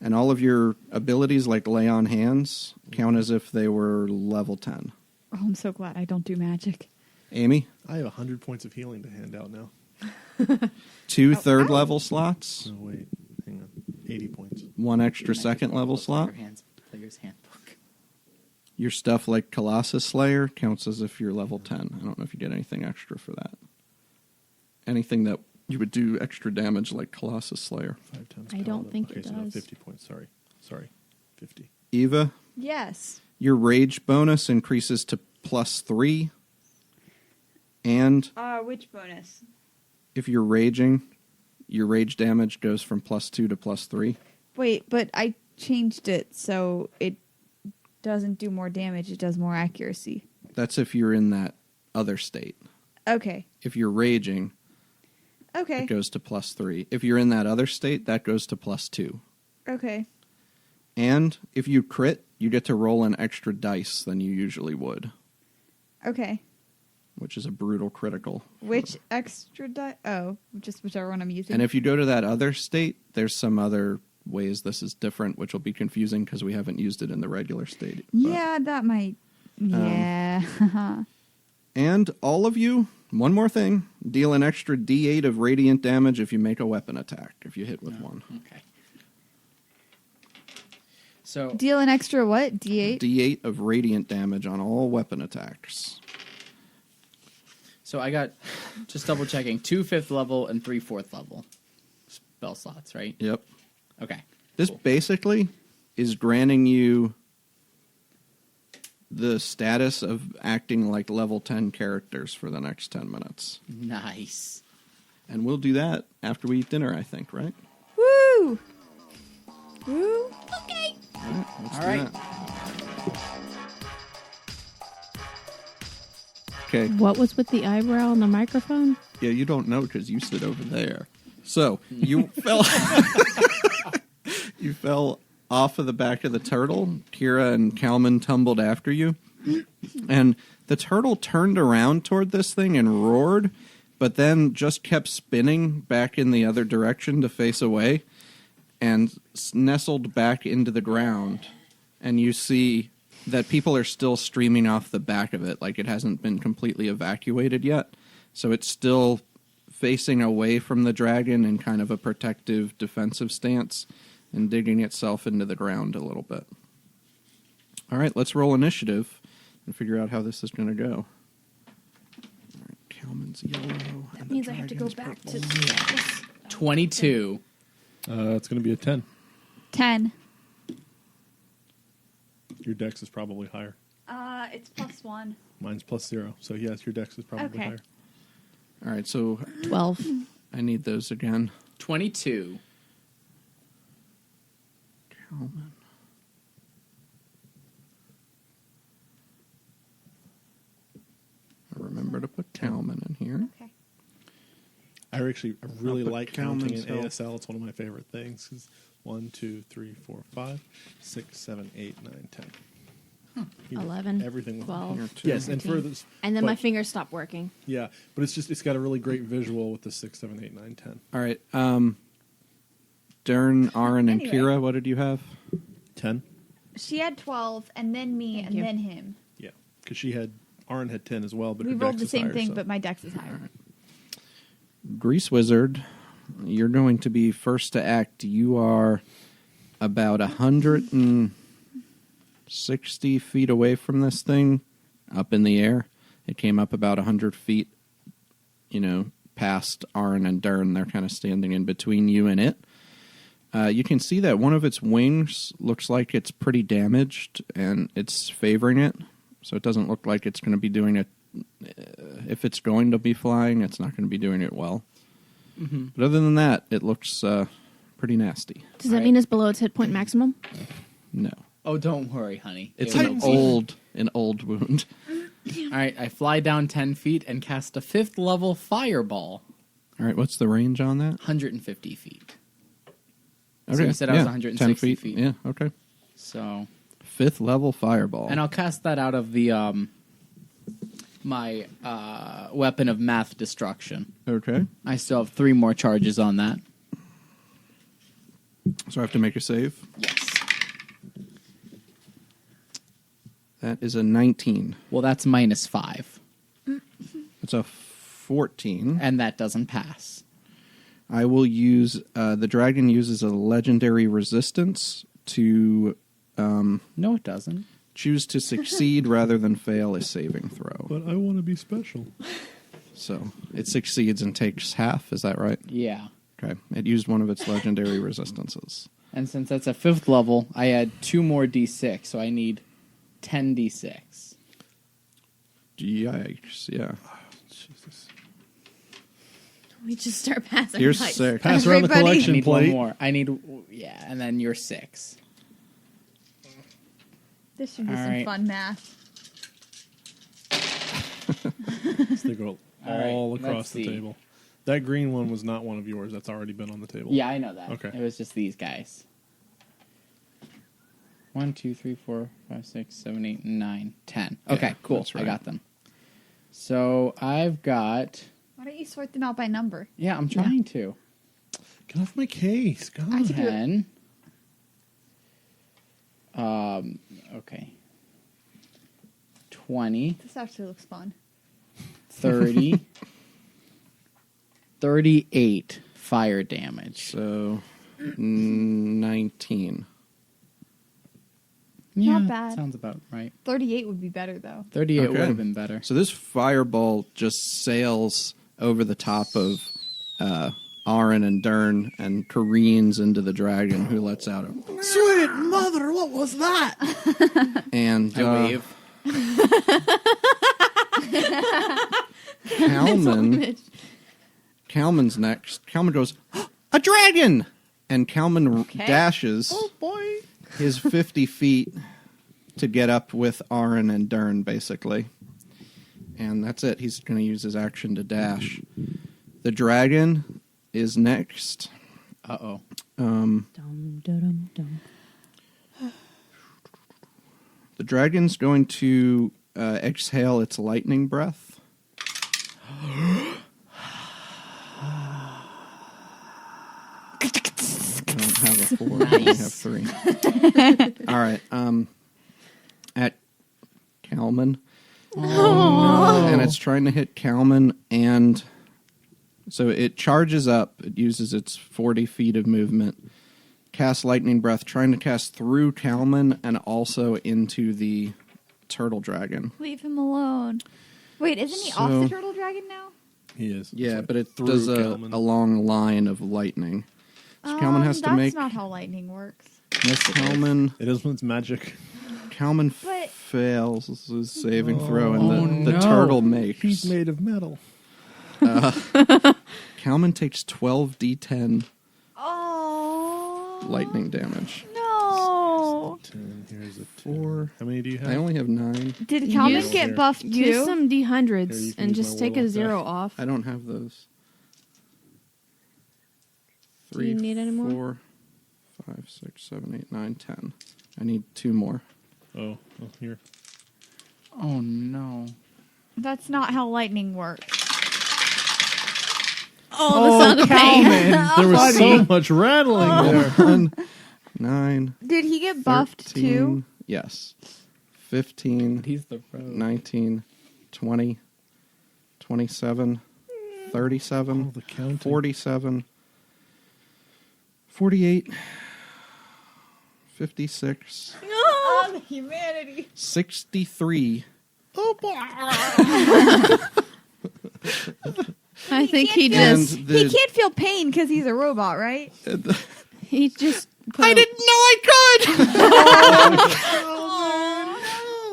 And all of your abilities like lay on hands count as if they were level 10. Oh, I'm so glad I don't do magic. Amy, I have 100 points of healing to hand out now. 2 Oh, 3rd ow. level slots, No, wait. Hang on. 80 points. 1 extra you might 2nd just level look at slot. your player's handbook. Your stuff like Colossus Slayer counts as if you're level 10. I don't know if you get anything extra for that. Anything that you would do extra damage like Colossus Slayer. 5 times. I don't paladin. think okay, it so no, does. 50 points. Sorry. 50. Eva, Yes. your rage bonus increases to +3. And Which bonus? if you're raging, your rage damage goes from +2 to +3. Wait, but I changed it so it doesn't do more damage. It does more accuracy. That's if you're in that other state. Okay. If you're raging, Okay. it goes to +3. If you're in that other state, that goes to +2. Okay. And if you crit, you get to roll an extra dice than you usually would, Okay. which is a brutal critical. Which extra die? Oh, just whichever one I'm using. And if you go to that other state, there's some other ways this is different, which will be confusing because we haven't used it in the regular state. But- yeah, that might. Yeah. And all of you, one more thing, deal an extra D8 of radiant damage if you make a weapon attack, if you hit with one. Okay. So, Deal an extra what? D8? D8 of radiant damage on all weapon attacks. so I got, just double checking, 2 5th level and 3 4th level spell slots, right? Yep. Okay. This Cool. basically is granting you the status of acting like level 10 characters for the next 10 minutes. Nice. And we'll do that after we eat dinner, I think, right? Woo! Woo! Okay. All right. Let's All do right. that. Okay. What was with the eyebrow on the microphone? Yeah, you don't know because you sit over there. So you fell. You fell off of the back of the turtle. Kira and Kalman tumbled after you, and the turtle turned around toward this thing and roared, but then just kept spinning back in the other direction to face away, and nestled back into the ground. And you see that people are still streaming off the back of it, like it hasn't been completely evacuated yet. So it's still facing away from the dragon in kind of a protective, defensive stance and digging itself into the ground a little bit. All right, let's roll initiative and figure out how this is going to go. All right, Kalman's yellow. That means I have to go back to this. 22. It's going to be a 10. 10. Your dex is probably higher. It's +1. Mine's +0. So yes, your dex is probably Okay. higher. All right, so 12. I need those again. 22. Kalman. Remember to put Kalman in here. Okay. I really put like counting in Kalman's ASL. It's one of my favorite things. 'Cause 1, 2, 3, 4, 5, 6, 7, 8, 9, 10. 11, Everything. 12. Here, too. Yes, and 13. for this. And then my but- fingers stopped working. Yeah, but it's got a really great visual with the 6, 7, 8, 9, 10. All right. Dern, Aaron, and Anyway. Kira, what did you have? 10? She had 12, and then me, Thank and you. then him. Yeah, because Aaron had 10 as well, but We her rolled dex the is same higher, thing, so- but my dex is higher. Grease Wizard, you're going to be first to act. You are about 160 feet away from this thing, up in the air. It came up about 100 feet, past Aaron and Dern. They're kind of standing in between you and it. You can see that one of its wings looks like it's pretty damaged, and it's favoring it. So it doesn't look like it's going to be doing it. If it's going to be flying, it's not going to be doing it well. Mm-hmm. But other than that, it looks pretty nasty. Does that Right. mean it's below its hit point maximum? No, Oh, don't worry, honey. it's It an will be- old wound. All right, I fly down 10 feet and cast a 5th level fireball. All right, what's the range on that? 150 feet. Okay, So you said I was yeah, 160 10 feet. Yeah, okay. So, 5th level fireball. and I'll cast that out of the my weapon of math destruction. Okay, I still have 3 more charges on that. so I have to make a save. Yes. That is a 19. Well, that's -5, It's a 14. and that doesn't pass. I will use the dragon uses a legendary resistance to No, it doesn't. choose to succeed rather than fail a saving throw. But I want to be special. So it succeeds and takes half. Is that right? Yeah. Okay. It used one of its legendary resistances. And since that's a 5th level, I add 2 more d6, so I need 10 d6. Yikes! Yeah. Jesus. We just start passing Here's dice. 6. Pass around the Everybody- I collection need one plate. more. And then you're 6. This should be All some right. fun math. They go All right, all let's across the see. table. That green one was not one of yours. That's already been on the table. Yeah, I know that. Okay. It was just these guys. 1, 2, 3, 4, 5, 6, 7, 8, 9, 10. Okay, Yeah, cool. that's right. I got them. So I've got. Why don't you sort them out by number? Yeah, I'm trying to. Get off my case. God. I can do it. 10. Okay. 20, This actually looks fun. 30, 38 fire damage. So 19. Yeah, Not bad. Sounds about right. 38 would be better, though. 38 Okay. would have been better. So this fireball just sails over the top of Aaron and Dern and careens into the dragon, who lets out a Sweet mother, what was that? and I wave. Kalman's next. Kalman goes, a dragon! And Kalman Okay. dashes Boy. his 50 feet to get up with Aaron and Dern, basically. And that's it. He's going to use his action to dash. The dragon is next. Uh-oh. Dum, dum, dum. The dragon's going to exhale its lightning breath. I don't have a 4. I only have 3. All right. At Kalman. And it's trying to hit Kalman, and so it charges up. It uses its 40 feet of movement. Casts lightning breath, trying to cast through Kalman and also into the turtle dragon. Leave him alone. Wait, isn't he off the turtle dragon now? He is. Yeah, So but it through does Kalman. a long line of lightning. So Kalman has to that's make... not how lightning works. Kalman, It is when it's magic. Kalman But- fails his saving throw, and the no. turtle makes. He's made of metal. Kalman takes 12d10 Oh. lightning damage. No. 10, here's a 4. How many do you have? I only have 9. Did Kalman Use- get buffed Use too? some Here, you D100s can and use just my take a warlock 0 die. off. I don't have those. Do you need any more? 4, 5, 6, 7, 8, 9, 10. I need 2 more. Oh, here. Oh no. That's not how lightning works. Oh, the sound of pain. There was so much rattling there. 1, 9, Did he get buffed 13, too? yes. 15, He's the rogue. 19, 20, 27, 37, Oh, the counting. 47, 48, 56, Oh, the humanity. 63. I think he can't just And He the- can't feel pain because he's a robot, right? he just put I a- didn't know I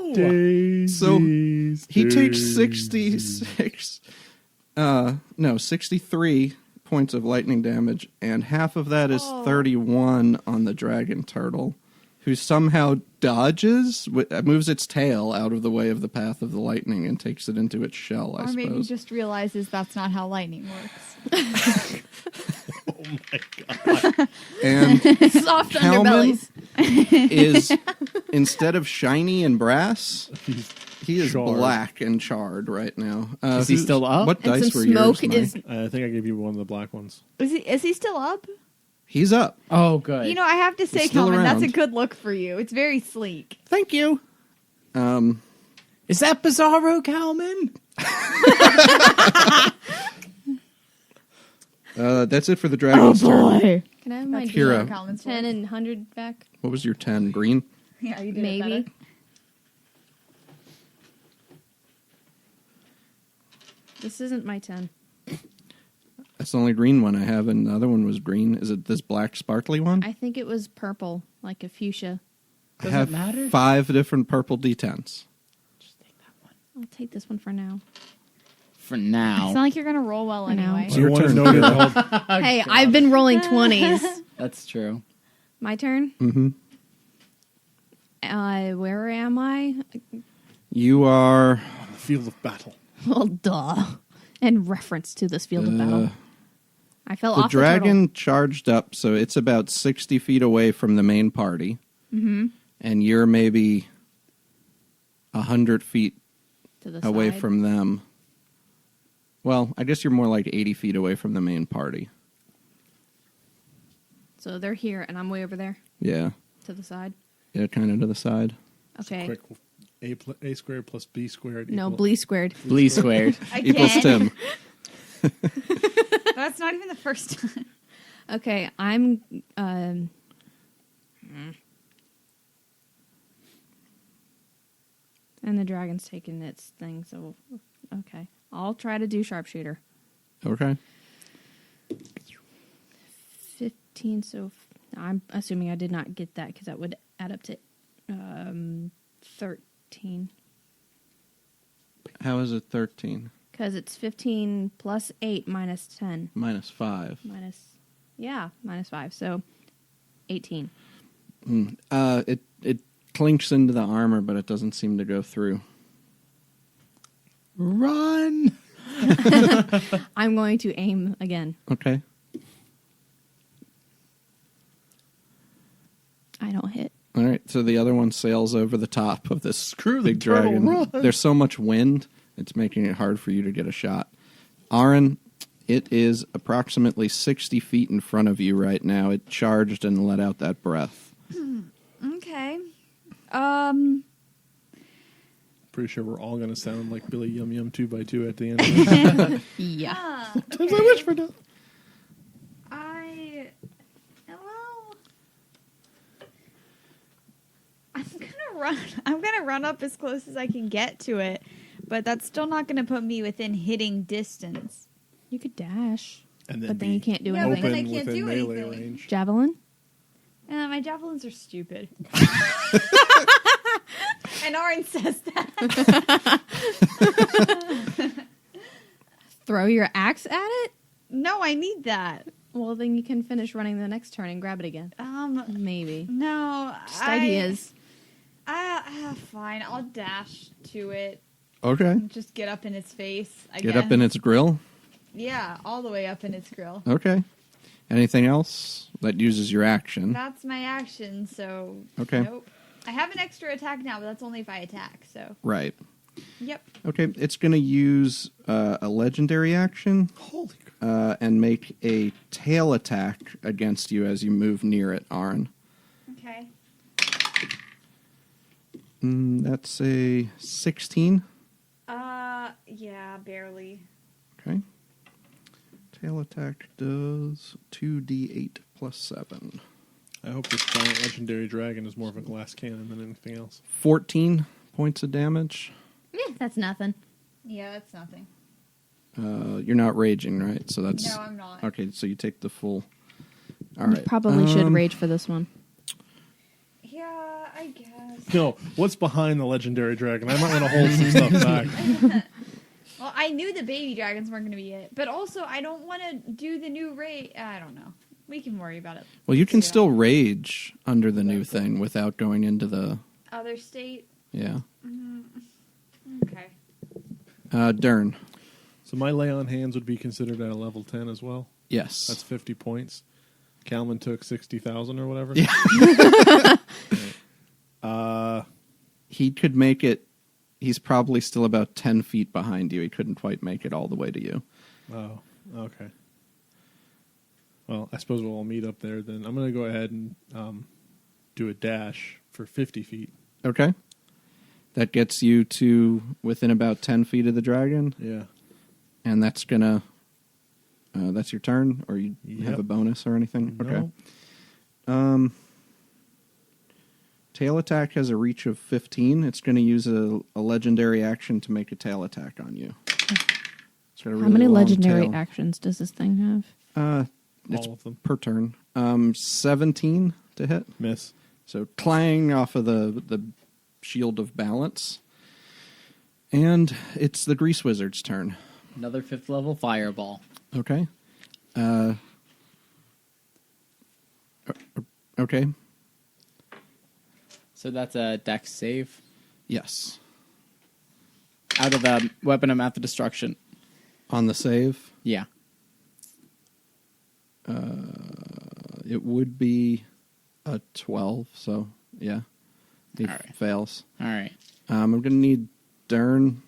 could! Daisies, So, he takes daisies. 63 points of lightning damage, and half of that is Oh. 31 on the dragon turtle, who somehow dodges, moves its tail out of the way of the path of the lightning and takes it into its shell, I Or maybe suppose. just realizes that's not how lightning works. Oh my god. And soft Kalman underbellies. is, instead of shiny and brass, he is charred. black and charred right now. Is he still up? What And dice some were smoke yours, is Mike? I think I gave you one of the black ones. Is he still up? He's up. Oh, good. You know, I have to say, still Kalman, that's a around. good look for you. It's very sleek. Thank you. Is that Bizarro Kalman? That's it for the dragon's turn. Can I have my That's Kira. Bizarro Kalman's 10 voice. and 100 back? What was your 10? Green? Yeah, you did it Maybe. better. This isn't my 10. That's the only green one I have, and the other one was green. Is it this black sparkly one? I think it was purple, like a fuchsia. I Does have it matter? 5 different purple D10s. Just take that one. I'll take this one for now. For It's now. not like you're gonna roll well I know. anyway. It's your I wanna turn, know Kira. that Hey, I've been rolling 20s. That's true. My turn? Mm-hmm. Where am I? You are... on the field of battle. Well, duh. In reference to this field of battle. I fell the off dragon charged up, so it's about 60 feet away from the main party. Mm-hmm. And you're maybe 100 feet to the away side. from them. Well, I guess you're more like 80 feet away from the main party. So they're here, and I'm way over there Yeah. to the side. Yeah, kind of to the side. Okay. Quick. A squared plus B squared. No, equal- Blee squared. Blee squared. Equals Again? 10. That's not even the first time. Okay, I'm. And the dragon's taking its thing, so okay. I'll try to do sharpshooter. Okay. 15, so I'm assuming I did not get that because that would add up to 13. How is it 13? Because it's 15 plus 8 minus 10. Minus 5. Minus 5. So 18. It clinks into the armor, but it doesn't seem to go through. Run! I'm going to aim again. Okay. I don't hit. All right. So the other one sails over the top of this Screw the big turtle, dragon. run. There's so much wind, it's making it hard for you to get a shot. Aaron, it is approximately 60 feet in front of you right now. It charged and let out that breath. Okay. Pretty sure we're all going to sound like Billy Yum Yum 2x2 at the end. Yeah. Sometimes I wish for that. I'm gonna run up as close as I can get to it, but that's still not going to put me within hitting distance. You could dash, And but then you can't do Yeah, but anything. then I open can't within do melee anything. range. Javelin? My javelins are stupid. And Arin says that. Throw your axe at it? No, I need that. Well, then you can finish running the next turn and grab it again. Maybe. No. Just ideas. Fine, I'll dash to it. Okay. And just get up in its face. I Get guess. up in its grill. Yeah, all the way up in its grill. Okay. Anything else that uses your action? That's my action, so Okay. nope. I have an extra attack now, but that's only if I attack, so Right. yep. Okay. It's going to use a legendary action Holy crap. and make a tail attack against you as you move near it, Arn. Okay. That's a 16. Yeah, barely. Okay. Tail attack does 2d8 plus 7. I hope this giant legendary dragon is more of a glass cannon than anything else. 14 points of damage. That's nothing. Yeah, that's nothing. You're not raging, right? So that's No, I'm not. okay. So you take the full. All You right. probably should rage for this one. Yeah, I guess. No, what's behind the legendary dragon? I might want to hold some stuff back. Well, I knew the baby dragons weren't going to be it, but also I don't want to do the new raid. I don't know. We can worry about it. Well, you can Yeah. still rage under the new thing without going into the Other state. yeah. Okay. Dern. So my lay on hands would be considered at a level 10 as well. Yes. That's 50 points. Calman took 60,000 or whatever. Yeah. Uh, He could make it. He's probably still about 10 feet behind you. He couldn't quite make it all the way to you. oh, okay. Well, I suppose we'll all meet up there then. I'm going to go ahead and do a dash for 50 feet. Okay. That gets you to within about 10 feet of the dragon, Yeah. and that's gonna. That's your turn, or you have Yep. a bonus or anything. No. Okay. Tail attack has a reach of 15. It's going to use a legendary action to make a tail attack on you. It's got a How really many long legendary tail. actions does this thing have? It's All of them. per turn. 17 to hit. Miss. So clang off of the shield of balance. And it's the Grease Wizard's turn. Another 5th level fireball. Okay. Okay. So that's a dex save. Yes. Out of the weapon of math of destruction. On the save, Yeah. it would be a 12. So, yeah. He All right. fails. All right. I'm going to need Dern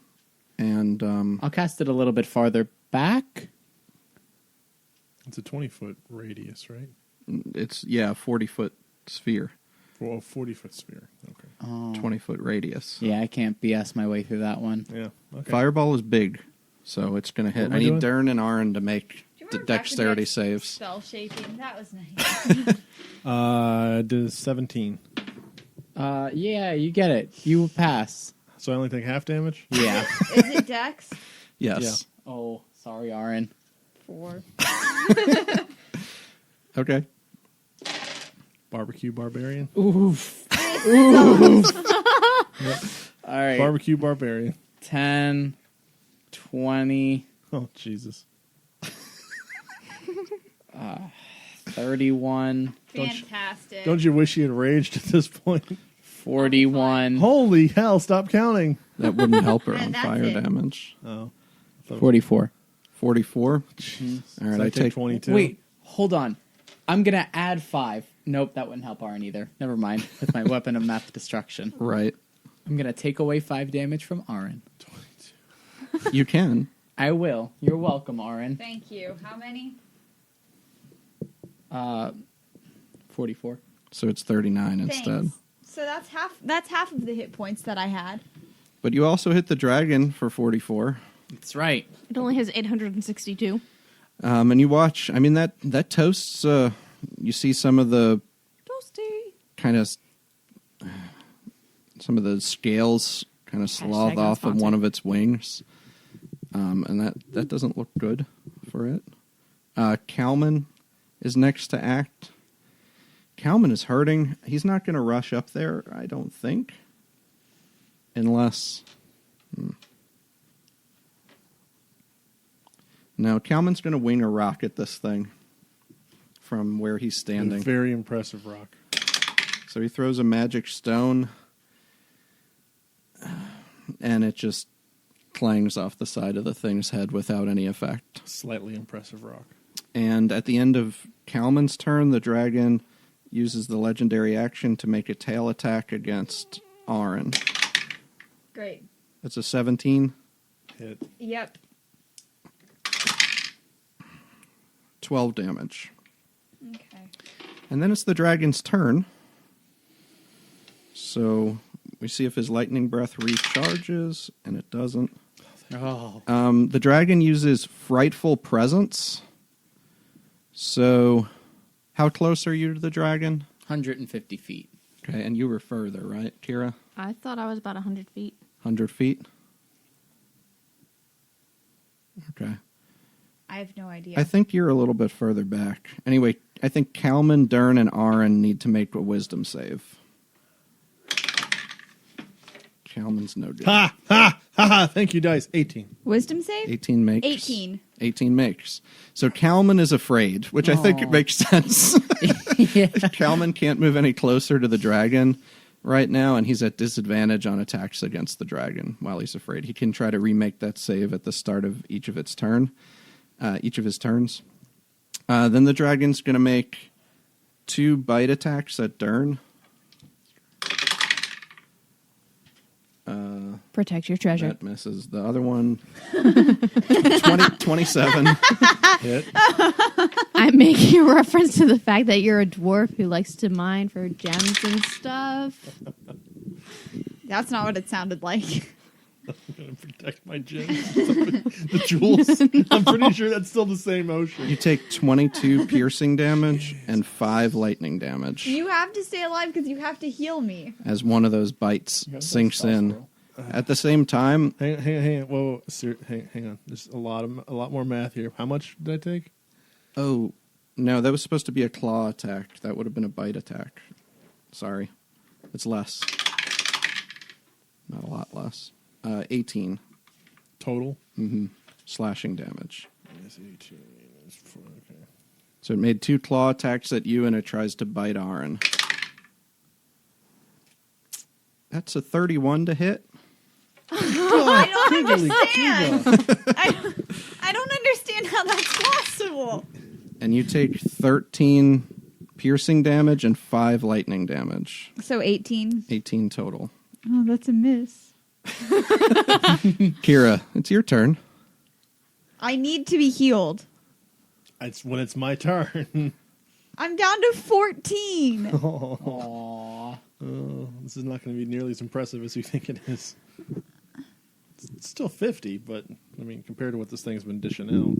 and... I'll cast it a little bit farther back. It's a 20-foot radius, right? it's, 40-foot sphere. Well, a 40-foot sphere. Okay. Oh. 20-foot radius. Yeah, I can't BS my way through that one. Yeah. Okay. Fireball is big, so it's going to hit. What am I I need doing? Dern and Arn to make Do you remember back when dexterity you had saves. Spell shaping. That was nice. Does 17. Yeah, you get it. You pass. So I only take half damage? Yeah. Is it Dex? Yes. Oh, sorry, Aaron. 4. Okay. Barbecue Barbarian? Oof. All right. Barbecue Barbarian. 10, 20, Oh, Jesus. 31, Fantastic. Don't you wish you had raged at this point? 41, Holy hell, stop counting. That wouldn't help her Yeah, on that's fire it. damage. Oh. 44. 44. All So right, I I take 22. Wait, hold on. I'm going to add 5. Nope, that wouldn't help Aaron either. Never mind. With my weapon of math destruction. Right. I'm going to take away 5 damage from Aaron. You can. I will. You're welcome, Aaron. Thank you. How many? 44. So it's 39 instead. Thanks. So that's half. That's half of the hit points that I had. But you also hit the dragon for 44. That's right. It only has 862. And you watch. I mean, that toasts. You see some of the Toasty. kind of some of the scales kind of slough not off of sponsored. one of its wings. And that doesn't look good for it. Kalman is next to act. Kalman is hurting. He's not going to rush up there, I don't think. Unless... No, Kalman's going to wing a rock at this thing from where he's A standing. very impressive rock. So he throws a magic stone, and it just clangs off the side of the thing's head without any effect. Slightly impressive rock. And at the end of Kalman's turn, the dragon uses the legendary action to make a tail attack against Aaron. Great. It's a 17, Hit. Yep. 12 damage. Okay. And then it's the dragon's turn. So we see if his lightning breath recharges, and it doesn't. Oh. The dragon uses frightful presence. So how close are you to the dragon? 150 feet. Okay, and you were further, right, Kira? I thought I was about 100 feet. 100 feet? Okay. I have no idea. I think you're a little bit further back. Anyway, I think Kalman, Dern, and Aaron need to make a wisdom save. Kalman's no good. Ha! Ha! Ha! Ha! Thank you, dice. 18. Wisdom save? 18 makes. 18. 18 makes. So Kalman is afraid, which I think it makes sense. Kalman can't move any closer to the dragon right now, and he's at disadvantage on attacks against the dragon while he's afraid. He can try to remake that save at the start of each of his turns. Then the dragon's going to make 2 bite attacks at Dern. Protect your treasure. That misses. The other one, 27. Hit. I'm making a reference to the fact that you're a dwarf who likes to mine for gems and stuff. That's not what it sounded like. I'm going to protect my gems. The jewels. I'm pretty sure that's still the same ocean. You take 22 piercing damage and 5 lightning damage You have to stay alive because you have to heal me. as one of those bites got sinks those in. spells, At the same time, Hang on. Whoa. Hang on. There's a lot more math here. How much did I take? oh, no, that was supposed to be a claw attack. That would have been a bite attack. Sorry. It's less. Not a lot less. 18 Total? slashing damage. Yes, 18. Okay. So it made 2 claw attacks at you, and it tries to bite Aaron. That's a 31 to hit. I don't Holy understand. Cuba. I don't understand how that's possible. And you take 13 piercing damage and 5 lightning damage. So 18. 18 total. Oh, that's a miss. Kira, it's your turn. I need to be healed. It's when it's my turn. I'm down to 14. Aww. This is not going to be nearly as impressive as you think it is. It's still 50, but I mean, compared to what this thing's been dishing out.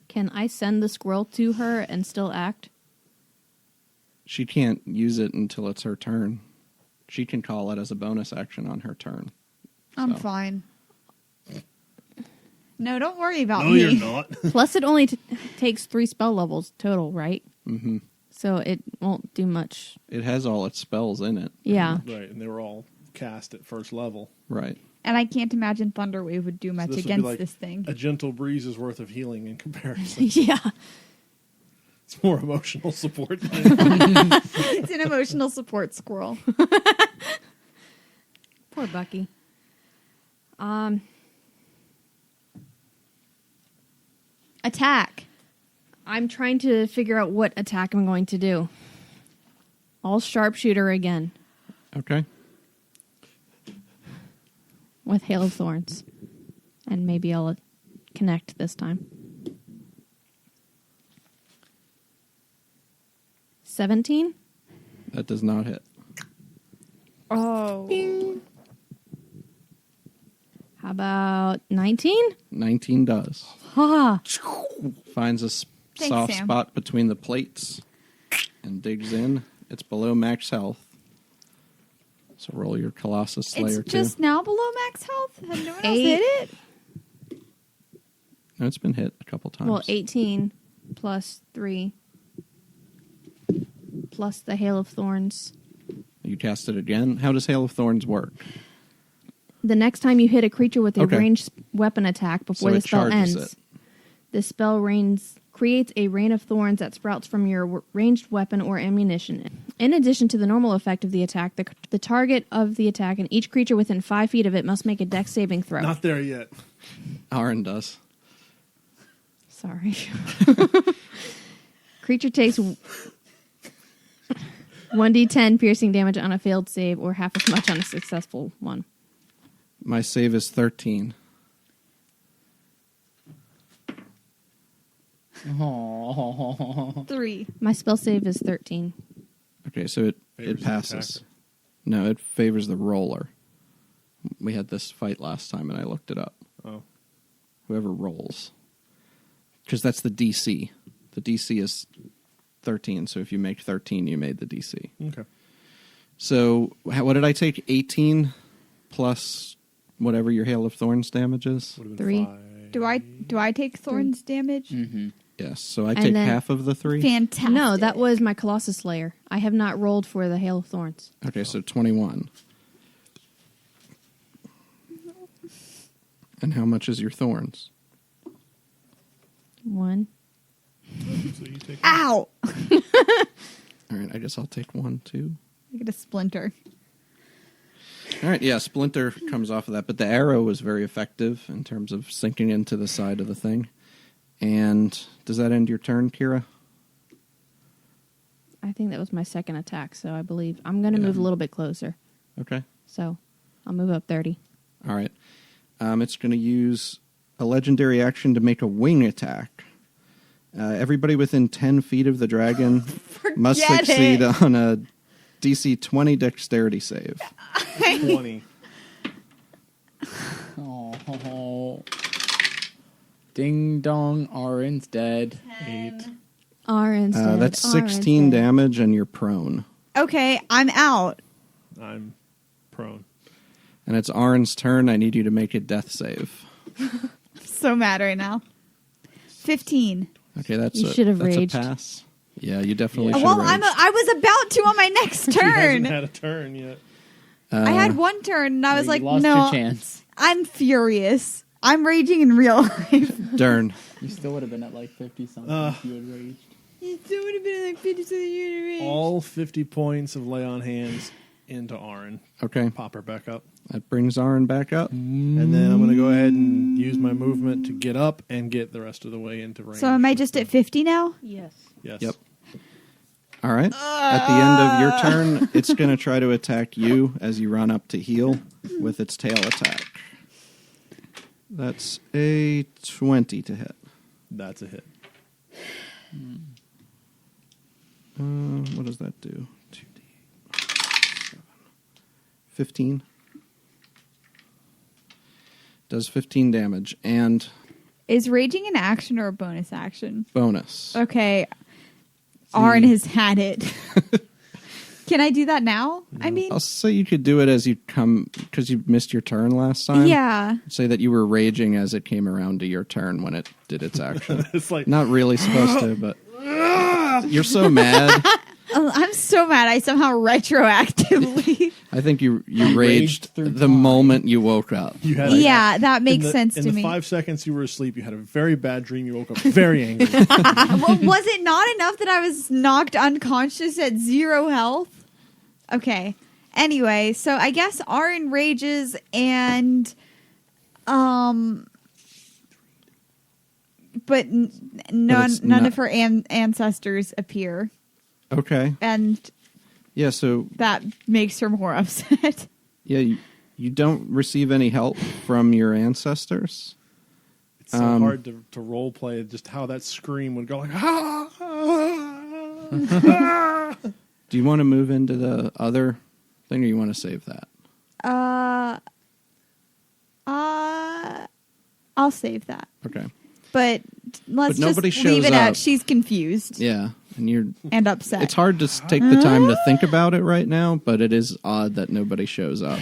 Can I send the squirrel to her and still act? She can't use it until it's her turn. She can call it as a bonus action on her turn. I'm So. fine. No, don't worry about No, me. you're not. Plus, it only takes 3 spell levels total, right? Mm-hmm. So it won't do much. It has all its spells in it. Yeah. Right, and they were all cast at first level. Right. And I can't imagine Thunderwave would do much So this would be against like this thing. A gentle breeze's worth of healing in comparison. Yeah. It's more emotional support. Than It's an emotional support squirrel. Poor Bucky. Attack. I'm trying to figure out what attack I'm going to do. All sharpshooter again Okay. with Hail of Thorns. And maybe I'll connect this time. 17? That does not hit. Oh. How about 19? 19 does. Ha! Finds a Thanks, soft Sam. spot between the plates and digs in. It's below max health. So roll your Colossus Slayer It's just too. now below max health. Have no one else 8. hit it? No, it's been hit a couple times. Well, 18 plus 3 plus the Hail of Thorns. You cast it again. How does Hail of Thorns work? The next time you hit a creature with a Okay. ranged weapon attack before So the it spell charges ends, it. the spell creates a rain of thorns that sprouts from your ranged weapon or ammunition. In addition to the normal effect of the attack, the target of the attack and each creature within 5 feet of it must make a dex saving throw. Not there yet. Aaron does. Sorry. Creature takes 1d10 piercing damage on a failed save or half as much on a successful one. My save is 13. Aww. 3. My spell save is 13. Okay, so it Favors the passes. attacker. No, it favors the roller. We had this fight last time, and I looked it up. Oh. Whoever rolls. Because that's the DC. The DC is 13, so if you make 13, you made the DC. Okay. So what did I take? 18 plus whatever your Hail of Thorns damage is? Would have been 3. 5. Do I take Thorn's damage? Mm-hmm. Yes, so I And take then- half of the 3? Fantastic. No, that was my Colossus Slayer. I have not rolled for the Hail of Thorns. Okay, so 21. And how much is your thorns? 1. So you take Ow! All right, I guess I'll take 1 too. I get a splinter. All right, yeah, Splinter comes off of that, but the arrow was very effective in terms of sinking into the side of the thing. And does that end your turn, Kira? I think that was my second attack, so I believe I'm going to move a little bit closer. Okay. So I'll move up 30. All right. It's going to use a legendary action to make a wing attack. Everybody within 10 feet of the dragon must Forget succeed it. on a DC 20 dexterity save. 20. Oh. Ding dong, Aaron's dead. 8. Aaron's dead. That's Aaron's 16 dead. damage, and you're prone. Okay, I'm out. I'm prone. And it's Aaron's turn. I need you to make a death save. So mad right now. 15. Okay, that's You should have that's raged. a pass. Yeah, you definitely Yeah. should Well, have raged. I was about to on my next He hasn't turn. had a turn yet. I had one turn and I was You like, lost no, your chance. I'm furious. I'm raging in real life. Dern. You still would have been at like 50 something if you had raged. It still would have been like 50 rage. All 50 points of lay on hands into Aaron. Okay, Pop her back up. that brings Aaron back up. And then I'm going to go ahead and use my movement to get up and get the rest of the way into range. So am I just at 50 now? Yes. Yes. Yep. All right. At the end of your turn, it's going to try to attack you as you run up to heal with its tail attack. That's a 20 to hit. That's a hit. What does that do? 2d7. 15. Does 15 damage and Is raging an action or a bonus action? bonus. Okay. Arn has had it. Can I do that now? I mean, I'll say you could do it as you come, because you missed your turn last time. yeah. Say that you were raging as it came around to your turn when it did its action. It's like, Not really supposed to, but you're so mad. Oh, I'm so mad. I somehow retroactively. I think you raged raged through the time. moment you woke up. you had Yeah, that makes sense in to the me. 5 seconds you were asleep, you had a very bad dream. You woke up very angry. Well, was it not enough that I was knocked unconscious at 0 health? Okay. Anyway, so I guess Arn rages and but none it's none not- of her ancestors appear, Okay. and Yeah, so that makes her more upset. yeah, you don't receive any help from your ancestors. It's so hard to role play just how that scream would go like, ah, ah, ah. Do you want to move into the other thing, or you want to save that? I'll save that. Okay. but let's But nobody just leave shows it at up. she's confused Yeah, and you're. and upset. It's hard to take the time to think about it right now, but it is odd that nobody shows up.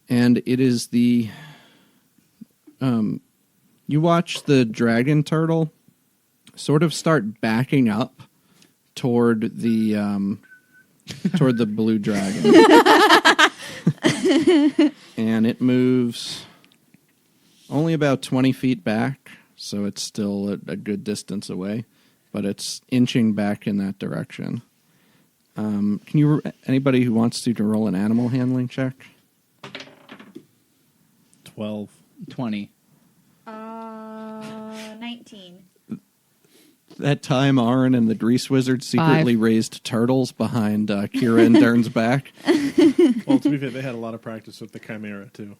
And it is the. You watch the dragon turtle sort of start backing up toward the blue dragon, and it moves only about 20 feet back, so it's still a good distance away, but it's inching back in that direction. Can you? Anybody who wants to roll an animal handling check? 12. 20. 19. That time, Aaron and the Grease Wizard secretly raised turtles behind Kira and Dern's back. Well, to be fair, they had a lot of practice with the Chimera, too.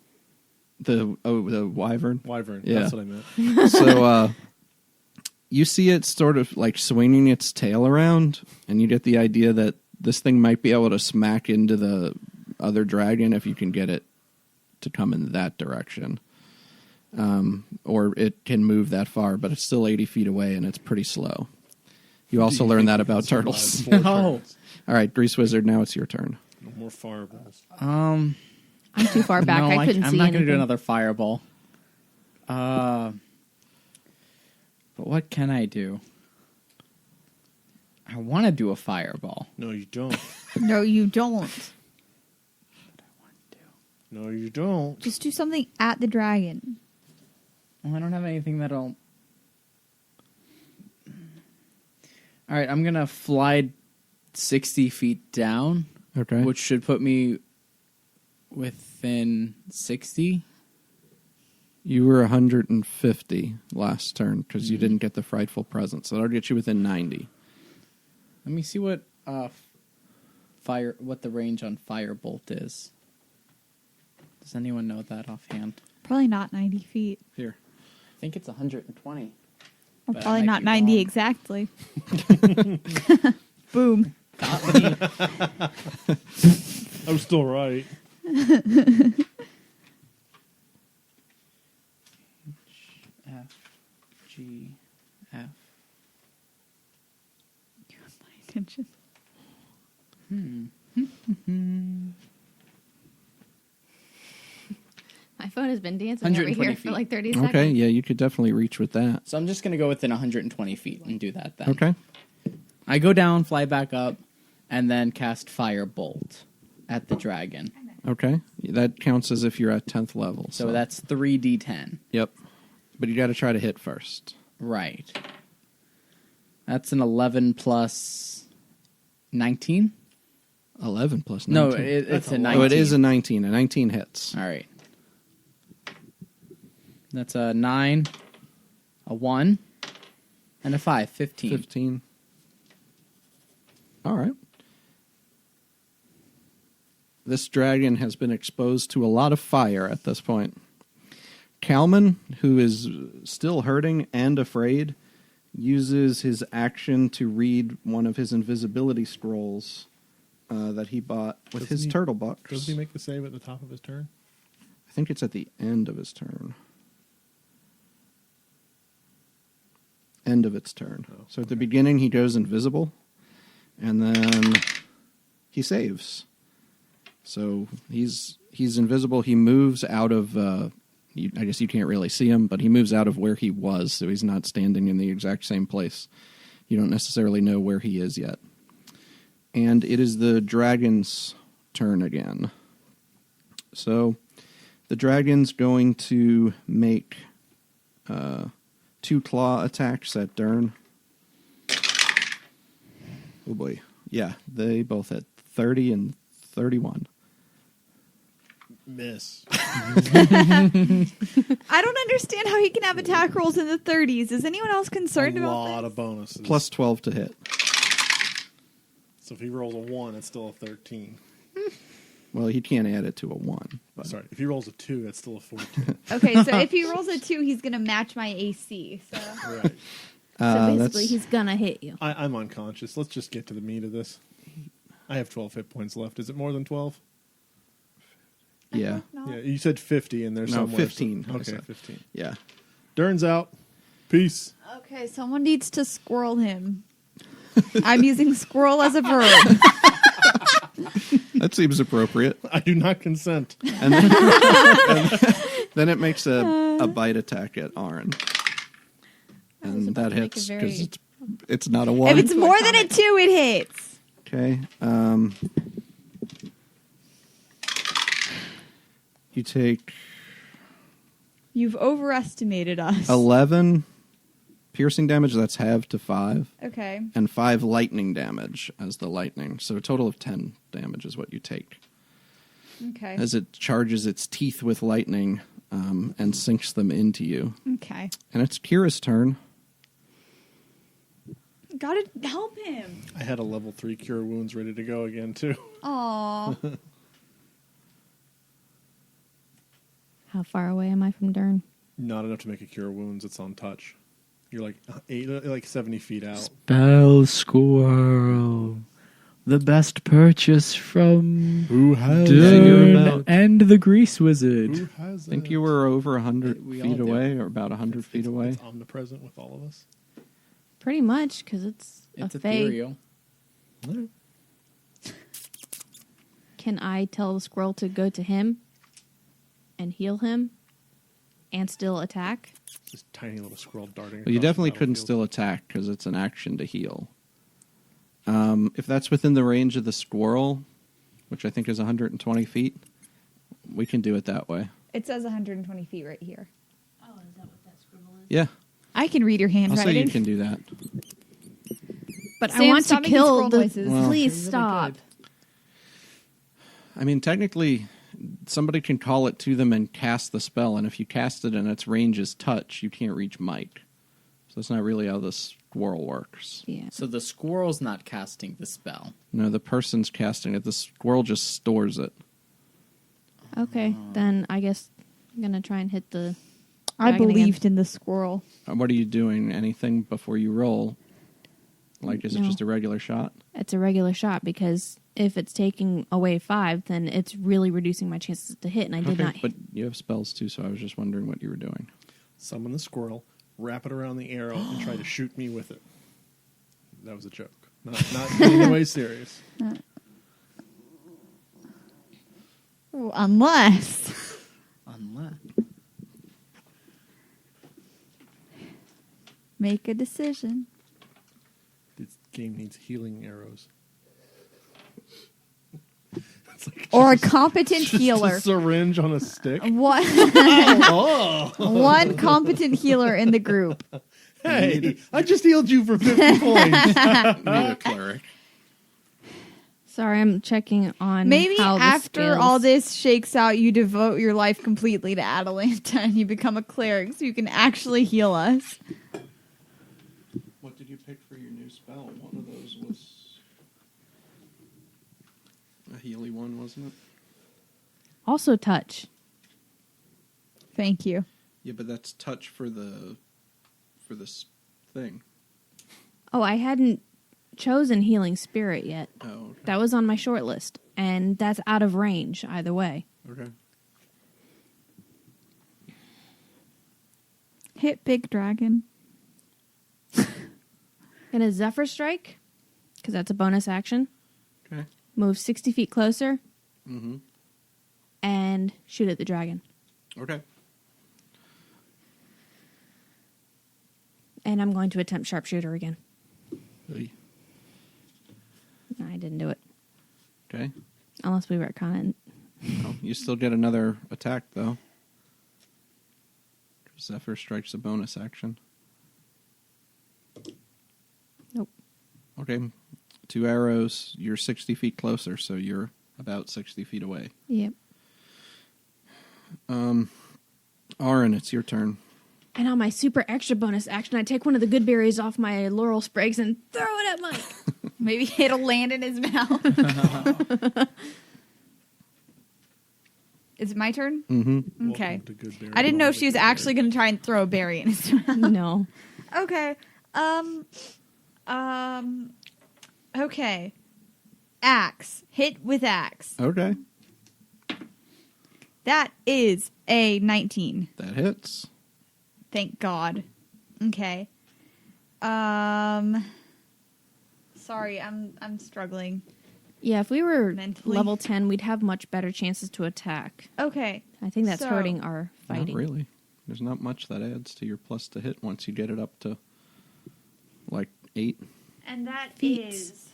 The wyvern? Wyvern, Yeah. that's what I meant. So you see it sort of like swinging its tail around, and you get the idea that this thing might be able to smack into the other dragon if you can get it to come in that direction. Or it can move that far, but it's still 80 feet away, and it's pretty slow. You also learn that about turtles. No. No. All right, Grease Wizard, now it's your turn. No more fireballs. I'm too far back. No, I couldn't I'm see not anything. going to do another fireball. But what can I do? I want to do a fireball. No, you don't. No, you don't. No, you don't. Just do something at the dragon. Well, I don't have anything that'll... All right, I'm going to fly 60 feet down, Okay. which should put me within 60. You were 150 last turn because you didn't get the frightful presence. So that'll get you within 90. Let me see what what the range on Firebolt is. Does anyone know that offhand? Probably not 90 feet. Here. I think it's 120. Or But I probably might not be 90 wrong. exactly. Boom. I'm still right. F, G, F. Attention. My phone has been dancing over 120 here for feet. like 30 seconds. Okay, yeah, you could definitely reach with that. So I'm just going to go within 120 feet and do that then. Okay. I go down, fly back up, and then cast Firebolt at the dragon. Okay. That counts as if you're at 10th level. So that's 3d10. Yep. But you got to try to hit first. Right. That's an 11 plus 19? 11 plus 19. No, it's That's a a lot. 19. Oh, it is a 19. A 19 hits. All right. That's a 9, a 1, and a 5. 15. 15. All right. This dragon has been exposed to a lot of fire at this point. Kalman, who is still hurting and afraid, uses his action to read one of his invisibility scrolls that he bought with his turtle bucks. Does he make the save at the top of his turn? I think it's at the end of his turn. End of its turn. Oh, So at the beginning, he goes invisible, and then he saves. So he's invisible. He moves out of. I guess you can't really see him, but he moves out of where he was, so he's not standing in the exact same place. You don't necessarily know where he is yet. And it is the dragon's turn again. So the dragon's going to make 2 claw attacks at Dern. Oh boy. Yeah, they both hit 30 and 31. Miss. I don't understand how he can have attack rolls in the 30s. Is anyone else concerned A about lot this? of bonuses. Plus 12 to hit. So if he rolls a 1, it's still a 13. Well, he can't add it to a 1. But Sorry, if he rolls a 2, that's still a 14. Okay, so if he rolls a 2, he's going to match my AC. So Right. So that's- basically, he's gonna hit you. I'm unconscious. Let's just get to the meat of this. I have 12 hit points left. Is it more than 12? yeah. No. Yeah, you said 50 in there No, somewhere. 15, I Okay, said. 15. Yeah. Dern's out. Peace. Okay, someone needs to squirrel him. I'm using squirrel as a verb. That seems appropriate. I do not consent. And then it makes a bite attack at Aaron. And that hits because it's not a 1. If it's more than a 2, it hits. Okay. You take You've overestimated us. 11 piercing damage. That's halved to 5. Okay. And 5 lightning damage as the lightning. So a total of 10 damage is what you take. Okay. As it charges its teeth with lightning and sinks them into you. Okay. And it's Kira's turn. Gotta help him. I had a level 3 cure wounds ready to go again, too. Aw. How far away am I from Dern? Not enough to make a cure wounds. It's on touch. You're like 70 feet out. Spell Squirrel. The best purchase from Who has Dern and the Grease Wizard. Who has I think you were over 100 We all feet do. away, or about 100 feet away. It's omnipresent with all of us. Pretty much, because it's It's a fae. ethereal. Can I tell the squirrel to go to him and heal him and still attack? This tiny little squirrel darting. Well, you across the definitely couldn't battlefield. still attack because it's an action to heal. If that's within the range of the squirrel, which I think is 120 feet, we can do it that way. It says 120 feet right here. Oh, is that what that scribble is? Yeah, I can read your I'll say handwriting. you can do that. But Sam, I want to stop making kill squirrel the... noises. Well- Please Really stop. good. I mean, technically, somebody can call it to them and cast the spell, and if you cast it and its range is touch, you can't reach Mike. So that's not really how the squirrel works. Yeah. So the squirrel's not casting the spell. No, the person's casting it. The squirrel just stores it. Okay, then I guess I'm going to try and hit the... I dragon believed again. in the squirrel. What are you doing? Anything before you roll? Like, is it No. just a regular shot? It's a regular shot because if it's taking away 5, then it's really reducing my chances to hit, and I did not but you have spells too, so I was just wondering what you were doing. Summon the squirrel, wrap it around the arrow, and try to shoot me with it. That was a joke. Not in any way serious. Unless. Unless. Make a decision. This game needs healing arrows. It's like Or a competent just healer. a syringe on a stick. One, Oh, one competent healer in the group. hey! I just healed you for 50 points. Need a cleric. Sorry, I'm checking on Maybe how the after scales- all this shakes out, you devote your life completely to Atalanta and you become a cleric so you can actually heal us. What did you pick for your new spell? One of those was a Healy one, wasn't it? Also touch. Thank you. Yeah, but that's touch for this thing. Oh, I hadn't chosen healing spirit yet. Oh, okay. That was on my short list, and that's out of range either way. Okay. Hit big dragon. Gonna Zephyr Strike, because that's a bonus action. Okay. Move 60 feet closer Mm-hmm. and shoot at the dragon. Okay. And I'm going to attempt sharpshooter again. Hey. No, I didn't do it. Okay. Unless we retcon it. Well, you still get another attack, though. Zephyr Strike's a bonus action. Nope. Okay. 2 arrows. You're 60 feet closer, so you're about 60 feet away. Yep. Aaron, it's your turn. And on my super extra bonus action, I take one of the good berries off my laurel sprigs and throw it at Mike. Maybe it'll land in his mouth. Is it my turn? Mm-hmm. Okay. Welcome to Good Berry. I didn't know if she was actually going to try and throw a berry in his mouth. No. Okay. Okay. Axe. Hit with axe. Okay. That is a 19. That hits. Thank God. Okay. Sorry, I'm struggling. Yeah, if we were Mentally. level 10, we'd have much better chances to attack. Okay. I think that's So- hurting our fighting. Not really. There's not much that adds to your plus to hit once you get it up to like 8. And that Feats. is...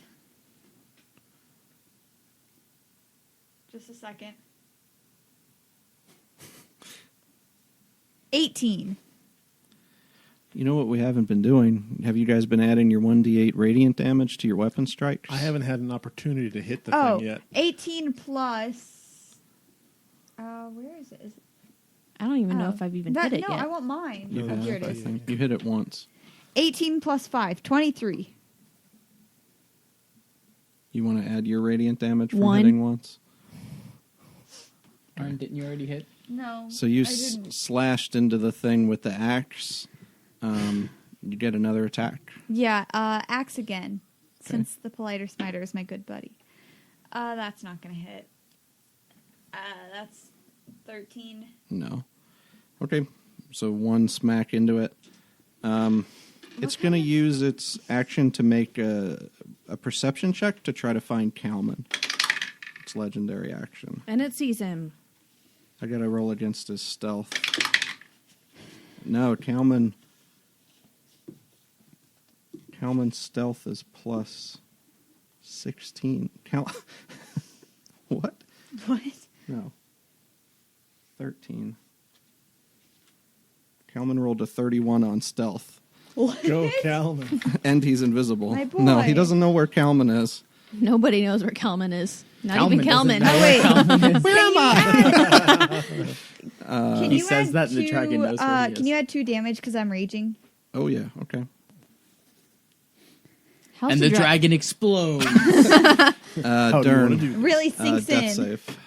Just a second. 18. You know what we haven't been doing? Have you guys been adding your 1d8 radiant damage to your weapon strikes? I haven't had an opportunity to hit the Oh, thing yet. 18 plus... where is it? Is it... I don't even know oh. if I've even That- hit it no, yet. I want mine. You Oh, have, here it I is. think. You hit it once. 18 plus 5, 23. You want to add your radiant damage from 1. hitting once? Aaron, didn't you already hit? No. So you I didn't. slashed into the thing with the axe. You get another attack. Yeah, axe again. Since the politer smiter is my good buddy. That's not gonna hit. That's 13. No. Okay. So 1 smack into it. It's going to use its action to make a perception check to try to find Kalman. It's legendary action. And it sees him. I got to roll against his stealth. No, Kalman's stealth is plus 16. What? What? No. 13. Kalman rolled a 31 on stealth. What? Go, Calvin. And he's invisible. My No, he boy. doesn't know where Kalman is. Nobody knows where Kelman is. Not Kalman even Kelman. doesn't know Oh, wait. Where am I? Can He you says add that and the dragon knows where he Can is. you add 2 damage because I'm raging? Oh, yeah. Okay. How's And the dra- dragon explodes. How do you want to Dern. do Really sinks Death in. save.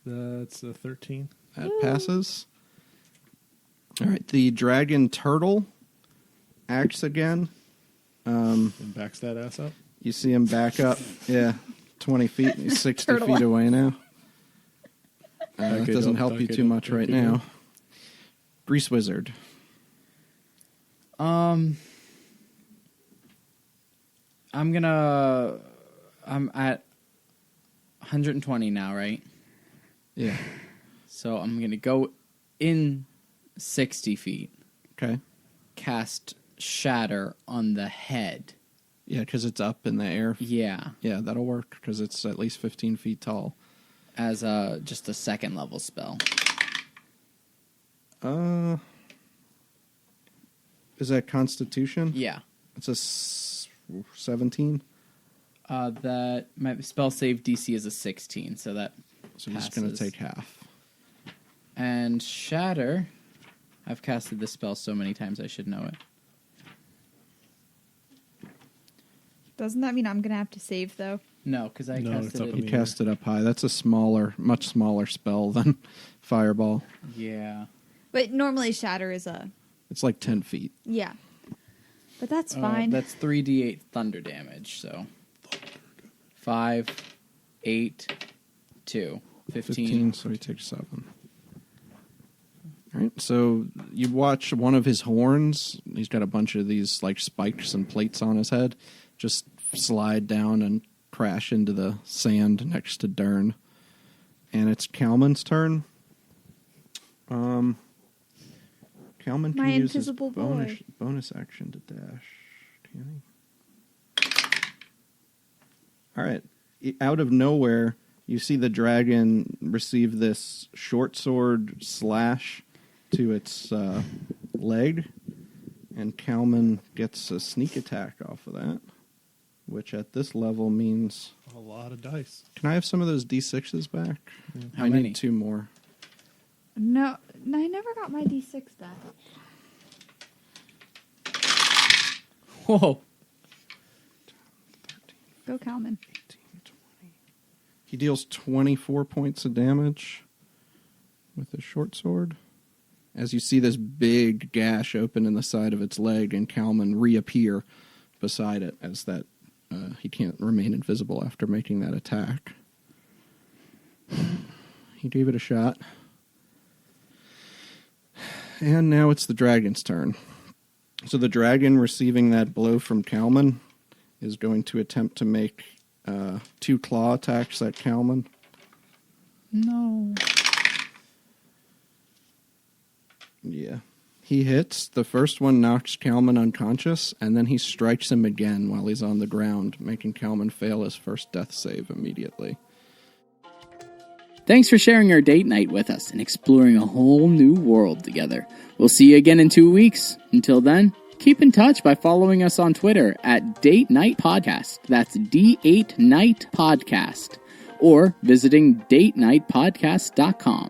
That's a 13. That passes. All right. The dragon turtle acts again. And backs that ass up. You see him back up. Yeah. 20 feet. He's 60 Turtle feet away now. Okay, It doesn't don't- help don't you get too up, much don't right get now. up. Grease Wizard. I'm at 120 now, right? Yeah. So I'm gonna go in 60 feet, Okay. cast Shatter on the head. Yeah, because it's up in the air. Yeah, Yeah, that'll work because it's at least 15 feet tall. as just a 2nd level spell. Is that Constitution? Yeah, It's a 17. that my spell save DC is a 16, so that So I'm just going to passes. take half. And Shatter. I've casted this spell so many times I should know it. Doesn't that mean I'm going to have to save, though? No, because I No, it's casted up it. in You the cast it up high. That's a smaller, much smaller spell than Fireball. Yeah. But normally Shatter is a... It's like 10 feet. Yeah. But that's fine. That's 3d8 thunder damage, so 5, 8, 2, 15. So he takes 7. All right, so you watch one of his horns. He's got a bunch of these like spikes and plates on his head. Just slide down and crash into the sand next to Dern. And it's Kalman's turn. Kalman can My use invisible his boy. bonus action to dash. Can he? All right. Out of nowhere, you see the dragon receive this short sword slash to its leg, and Kalman gets a sneak attack off of that, which at this level means... A lot of dice. Can I have some of those D6s back? How I many? need 2 more. No, I never got my D6 back. Whoa. Go, Kalman. 18, 20. He deals 24 points of damage with his short sword. As you see this big gash open in the side of its leg, and Kalman reappear beside it as that he can't remain invisible after making that attack. He gave it a shot. And now it's the dragon's turn. So the dragon receiving that blow from Kalman is going to attempt to make 2 claw attacks at Kalman. No. Yeah. He hits. The first one knocks Kalman unconscious, and then he strikes him again while he's on the ground, making Kalman fail his first death save immediately. Thanks for sharing your date night with us and exploring a whole new world together. We'll see you again in 2 weeks. Until then, keep in touch by following us on Twitter at Date Night Podcast. That's D8 Night Podcast. Or visiting datenightpodcast.com.